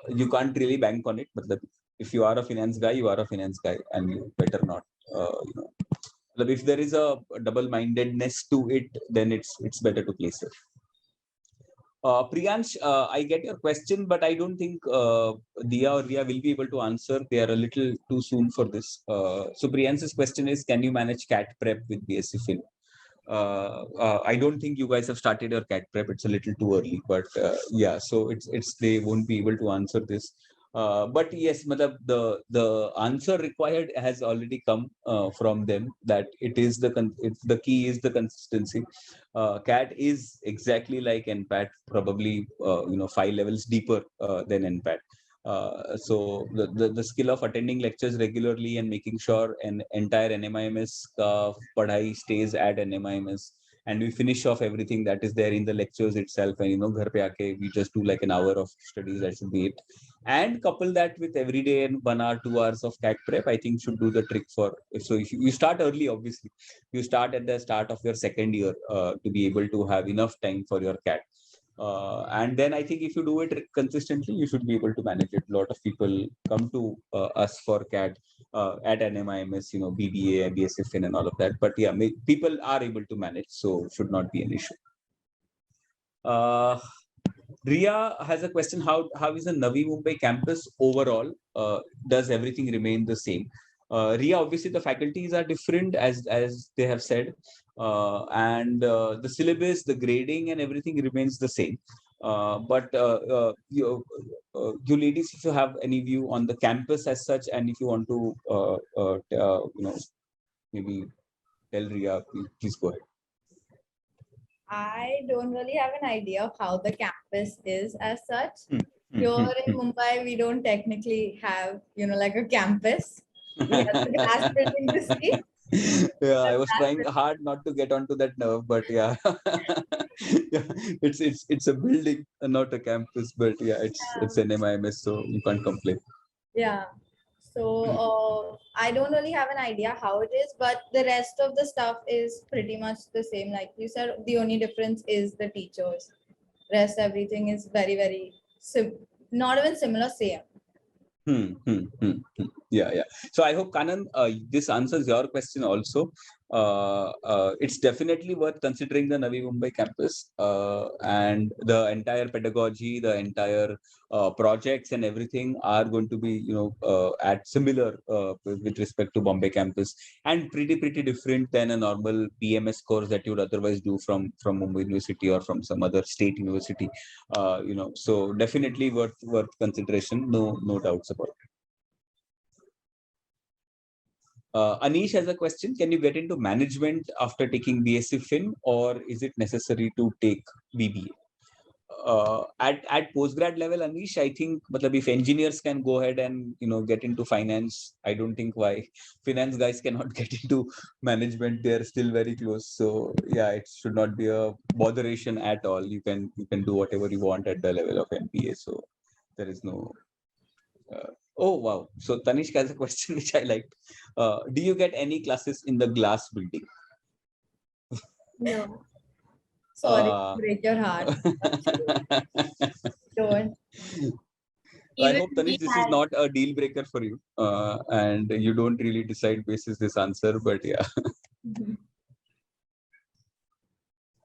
you can't really bank on it. But if you are a finance guy, you are a finance guy, and you better not. If there is a double-mindedness to it, then it's better to play safe. Priyansh, I get your question, but I don't think Dia or Ria will be able to answer. They are a little too soon for this. So Priyansh's question is: can you manage CAT prep with BSc Fin? I don't think you guys have started your CAT prep. It's a little too early, but yeah, so it's they won't be able to answer this. But yes, matlab, the answer required has already come from them, that it is it's the key is the consistency. CAT is exactly like NPAT, probably 5 levels deeper than NPAT. So the skill of attending lectures regularly and making sure an entire NMIMS padhai stays at NMIMS, and we finish off everything that is there in the lectures itself, and ghar pe aake we just do like an hour of studies. That should be it, and couple that with every day and 1 hour 2 hours of CAT prep, I think should do the trick for. So if you start early, obviously you start at the start of your second year to be able to have enough time for your CAT. And then I think if you do it consistently, you should be able to manage it. A lot of people come to us for CAT at NMIMS, BBA, BSF and all of that. But yeah, people are able to manage, so should not be an issue. Ria has a question: How is the Navi Mumbai campus overall? Does everything remain the same? Ria, obviously the faculties are different, as they have said, and the syllabus, the grading, and everything remains the same. But you ladies, if you have any view on the campus as such, and if you want to, maybe tell Ria, please go ahead. I don't really have an idea of how the campus is as such. Hmm, Here in Mumbai, we don't technically have, like a campus. We have the glass building to see. Yeah, I was trying hard not to get onto that nerve, but yeah, yeah, it's a building, not a campus, but yeah, it's an NMIMS, so you can't complain. Yeah. So I don't really have an idea how it is, but the rest of the stuff is pretty much the same. Like you said, the only difference is the teachers. Rest everything is very, very not even similar, same. Yeah. So I hope, Kanan, this answers your question also. It's definitely worth considering the Navi Mumbai campus, and the entire pedagogy, the entire projects and everything are going to be, at similar with respect to Bombay campus, and pretty different than a normal PMS course that you would otherwise do from Mumbai University or from some other state university. So definitely worth consideration. No doubts about it. Anish has a question: Can you get into management after taking BSc Fin, or is it necessary to take BBA? At postgrad level, Anish, I think, matlab, if engineers can go ahead and get into finance, I don't think why finance guys cannot get into management. They're still very close. So yeah, it should not be a botheration at all. You can do whatever you want at the level of MBA. So there is no. Oh wow! So Tanishk has a question which I liked. Do you get any classes in the glass building? No. Sorry to break your heart. Don't. I Even hope, Tanish, this is not a deal breaker for you, and you don't really decide basis this answer. But yeah,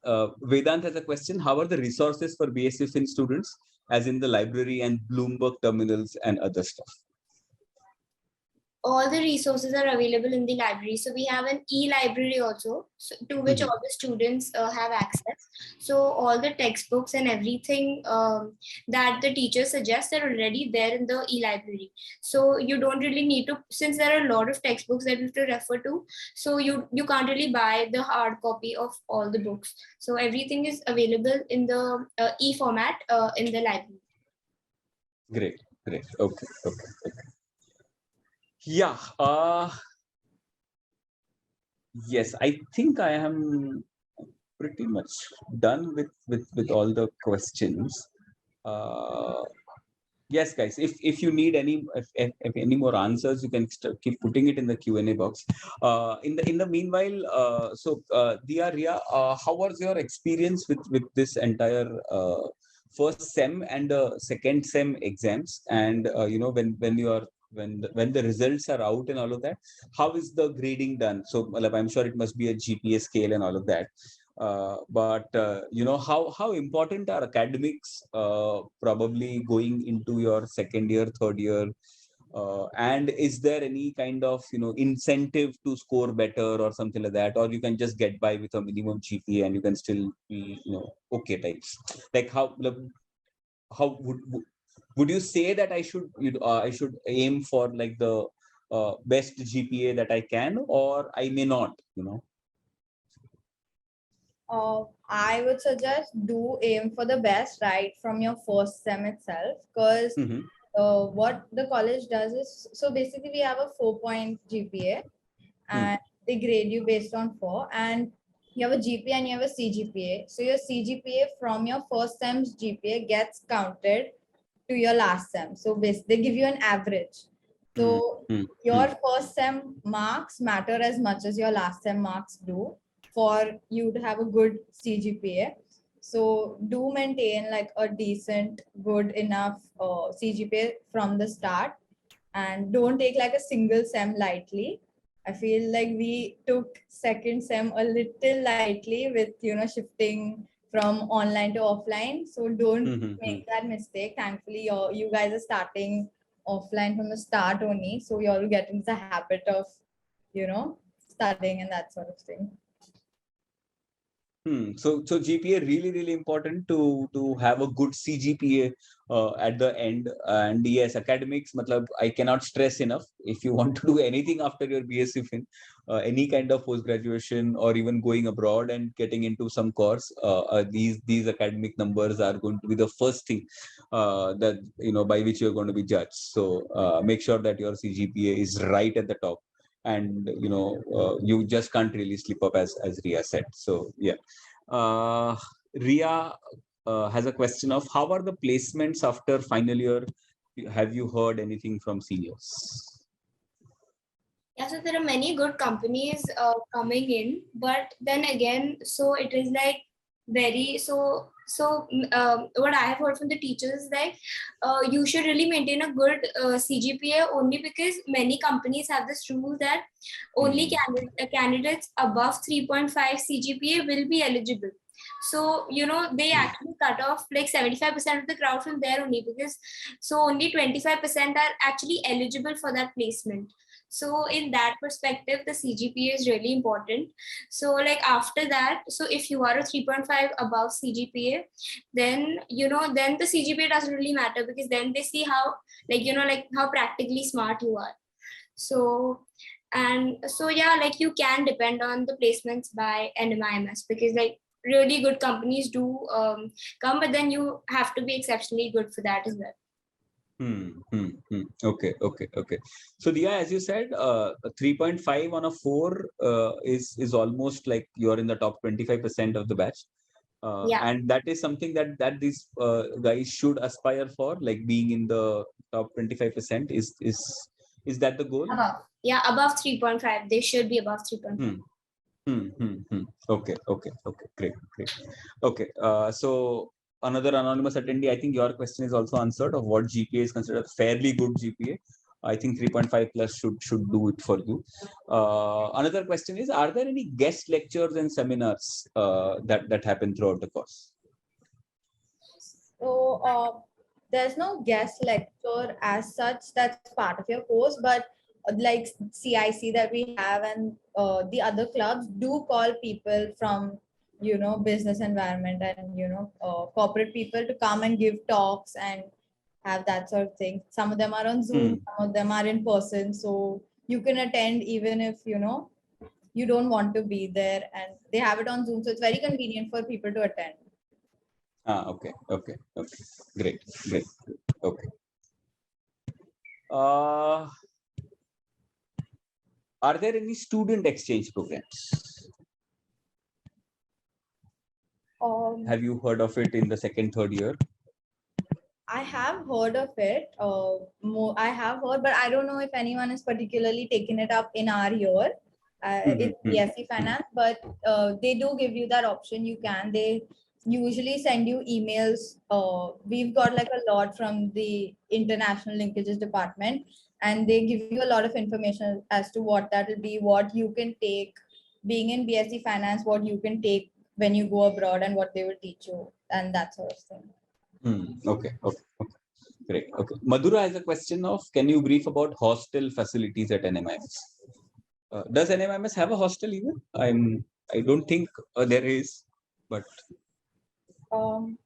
Vedant has a question: How are the resources for BSc Fin students, as in the library and Bloomberg terminals and other stuff? all the resources are available in the library. So we have an e-library also, to which all the students have access. So all the textbooks and everything that the teachers suggest are already there in the e-library. So you don't really need to, since there are a lot of textbooks that you have to refer to, so you can't really buy the hard copy of all the books. So everything is available in the e-format in the library. Great. Okay. Yeah. Yes, I think I am pretty much done with all the questions. Yes, guys, if you need if any more answers, you can keep putting it in the Q&A box. In the meanwhile, Dia, Ria, how was your experience with this entire first sem and second sem exams? And when the results are out and all of that, how is the grading done? So I'm sure it must be a GPA scale and all of that. But how important are academics probably going into your second year, third year, And is there any kind of incentive to score better or something like that, or you can just get by with a minimum GPA and you can still be okay types? Like how would you say that I should aim for like the best GPA that I can, or I may not? I would suggest do aim for the best right from your first sem itself, because Mm-hmm. what the college does is, so basically we have a 4-point GPA and they grade you based on 4, and you have a GPA and you have a CGPA. So your CGPA from your first sem's GPA gets counted to your last sem. So basically they give you an average. So your first sem marks matter as much as your last sem marks do for you to have a good CGPA. So do maintain like a decent, good enough CGPA from the start, and don't take like a single sem lightly. I feel like we took second sem a little lightly with shifting from online to offline. So don't make that mistake. Thankfully, you guys are starting offline from the start only, so you all get into the habit of studying and that sort of thing. So GPA really important to have a good CGPA at the end. And yes, academics, matlab, I cannot stress enough. If you want to do anything after your BSc Fin, any kind of post graduation or even going abroad and getting into some course, these academic numbers are going to be the first thing that by which you're going to be judged. So make sure that your CGPA is right at the top, and you just can't really slip up, as Ria said. So yeah. Ria has a question of how are the placements after final year? Have you heard anything from seniors? Yeah, so there are many good companies coming in, but then again, so it is like very what I have heard from the teachers is like you should really maintain a good CGPA, only because many companies have this rule that only candidates above 3.5 CGPA will be eligible. So they actually cut off like 75% of the crowd from there only, because so only 25% are actually eligible for that placement. So in that perspective, the CGPA is really important. So like after that, so if you are a 3.5 above CGPA, then then the CGPA doesn't really matter, because then they see how like how practically smart you are. So yeah, like you can depend on the placements by NMIMS, because like really good companies do come, but then you have to be exceptionally good for that as well. Okay. So Dia, as you said, 3.5 on a 4 is almost like you're in the top 25% of the batch. Yeah. And that is something that these guys should aspire for, like being in the top 25%. Is that the goal? Yeah, above 3.5. They should be above 3.5. Okay, great. Okay, so another anonymous attendee, I think your question is also answered of what GPA is considered fairly good GPA. I think 3.5 plus should do it for you. Another question is, are there any guest lectures and seminars that happen throughout the course? So there's no guest lecture as such that's part of your course, but like CIC that we have and the other clubs do call people from business environment and corporate people to come and give talks and have that sort of thing. Some of them are on Zoom, some of them are in person, so you can attend even if you don't want to be there, and they have it on Zoom, so it's very convenient for people to attend. Okay. Great. Okay. Are there any student exchange programs? Have you heard of it in the second, third year? I have heard of it. I have heard, but I don't know if anyone is particularly taking it up in our year. It's BSc Finance, but they do give you that option. You can. They usually send you emails. We've got like a lot from the international linkages department, and they give you a lot of information as to what that will be, what you can take being in BSc Finance, what you can take when you go abroad, and what they will teach you, and that sort of thing. Okay. Great. Okay. Madhura has a question of, can you brief about hostel facilities at NMIMS? Does NMIMS have a hostel even? I don't think there is, but Um,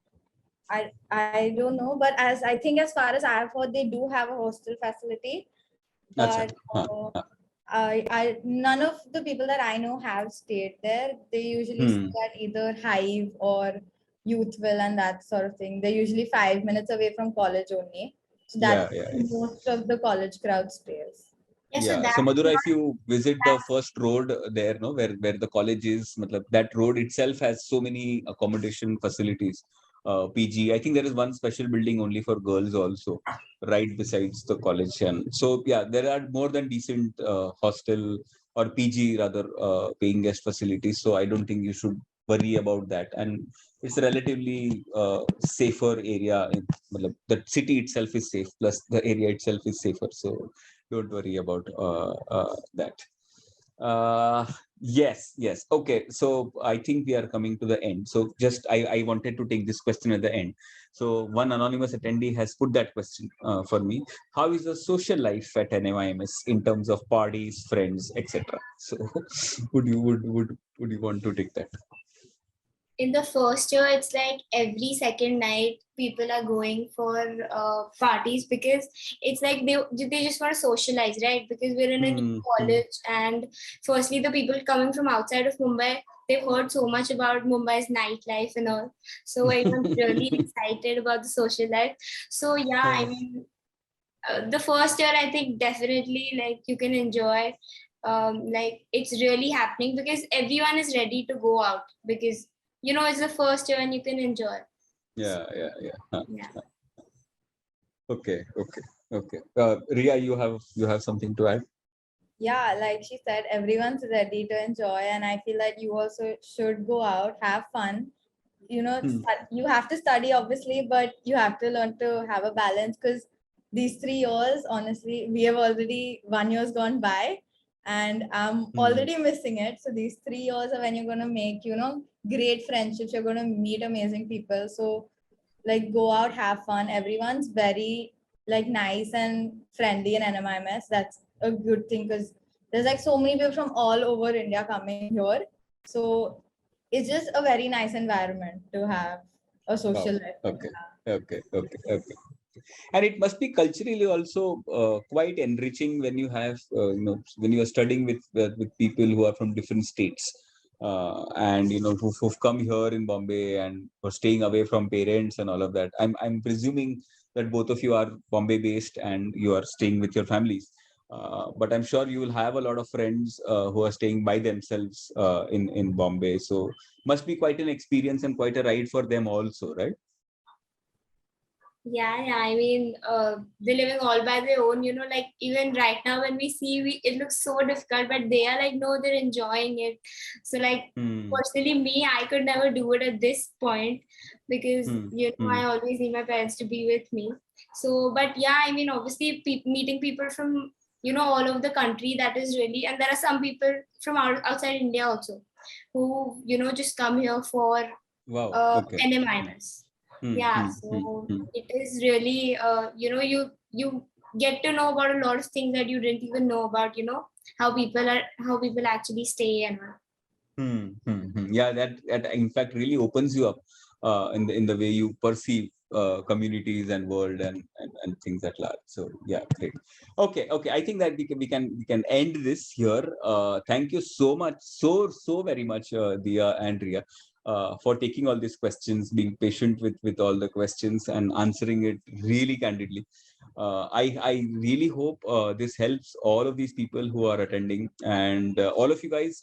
I don't know, but as I think as far as I've heard, they do have a hostel facility, Acha. but none of the people that I know have stayed there. They usually stay at either Hive or Youthville and that sort of thing. They're usually 5 minutes away from college only. So Yeah, that's yeah. most of the college crowd stays. Yeah, so Yeah. that's So Madhura, not if you visit the first road there, no, where the college is, matlab, that road itself has so many accommodation facilities. PG. I think there is one special building only for girls also, right besides the college. And so yeah, there are more than decent hostel or PG rather paying guest facilities. So I don't think you should worry about that. And it's a relatively safer area. Matlab, the city itself is safe, plus the area itself is safer. So don't worry about that. Yes, yes. Okay. So I think we are coming to the end. So just I wanted to take this question at the end. So one anonymous attendee has put that question for me. How is the social life at NMIMS in terms of parties, friends, etc.? So would you want to take that? in the first year, it's like every second night people are going for parties, because it's like they just want to socialize, right? Because we're in a new college, and firstly, the people coming from outside of Mumbai, they've heard so much about Mumbai's nightlife and all. So everyone's really excited about the social life. So yeah, I mean, the first year, I think definitely like you can enjoy. Like it's really happening because everyone is ready to go out, because it's the first year and you can enjoy. Yeah, yeah, yeah. Huh. Yeah. Okay, okay, okay. Ria, you have something to add? Yeah, like she said, everyone's ready to enjoy, and I feel that you also should go out, have fun. You have to study obviously, but you have to learn to have a balance, because these 3 years, honestly, we have already 1 year's gone by, and I'm already missing it. So these 3 years are when you're going to make great friendships, you're going to meet amazing people. So like go out, have fun. Everyone's very like nice and friendly in NMIMS. That's a good thing, because there's like so many people from all over India coming here. So it's just a very nice environment to have a social life. Okay, okay, okay, okay. And it must be culturally also quite enriching when you have when you are studying with people who are from different states, and who've come here in Bombay and are staying away from parents and all of that. I'm presuming that both of you are Bombay based and you are staying with your families, but I'm sure you will have a lot of friends who are staying by themselves in Bombay. So must be quite an experience and quite a ride for them also, right? Yeah, I mean, they're living all by their own, like even right now when we see, it looks so difficult, but they are like, no, they're enjoying it. So like, personally, me, I could never do it at this point, because, I always need my parents to be with me. So, but yeah, I mean, obviously meeting people from, all over the country, that is really, and there are some people from outside India also, who, just come here for Wow. Okay. NMIMS. Yeah, so it is really, you get to know about a lot of things that you didn't even know about, how people actually stay and all. Yeah, that in fact really opens you up in the way you perceive communities and world and things at large. So yeah, great. Okay. I think that we can end this here. Thank you so much, so very much, Dia and Ria, for taking all these questions, being patient with all the questions and answering it really candidly. I really hope this helps all of these people who are attending, and all of you guys.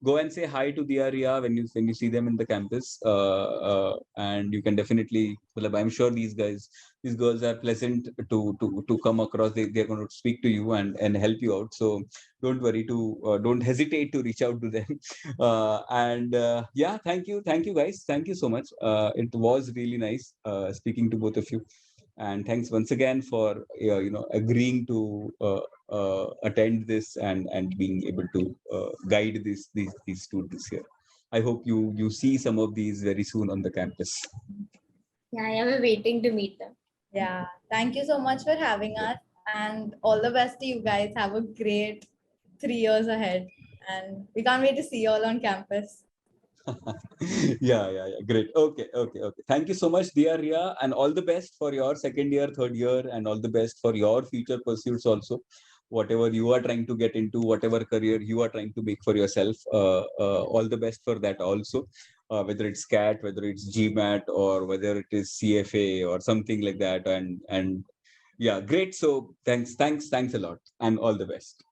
Go and say hi to Diaria when you see them in the campus, and you can definitely. Well, I'm sure these girls are pleasant to come across. They're going to speak to you and help you out. So don't worry don't hesitate to reach out to them. And yeah, thank you guys, thank you so much. It was really nice speaking to both of you, and thanks once again for agreeing to attend this and being able to guide these students here. I hope you see some of these very soon on the campus. Yeah, we're waiting to meet them. Yeah. Thank you so much for having us, and all the best to you guys. Have a great 3 years ahead, and we can't wait to see you all on campus. Yeah. Great. Okay. Thank you so much, dear Ria, and all the best for your second year, third year, and all the best for your future pursuits also. Whatever you are trying to get into, whatever career you are trying to make for yourself, all the best for that also. Whether it's CAT, whether it's GMAT, or whether it is CFA or something like that, and yeah, great. So thanks a lot, and all the best.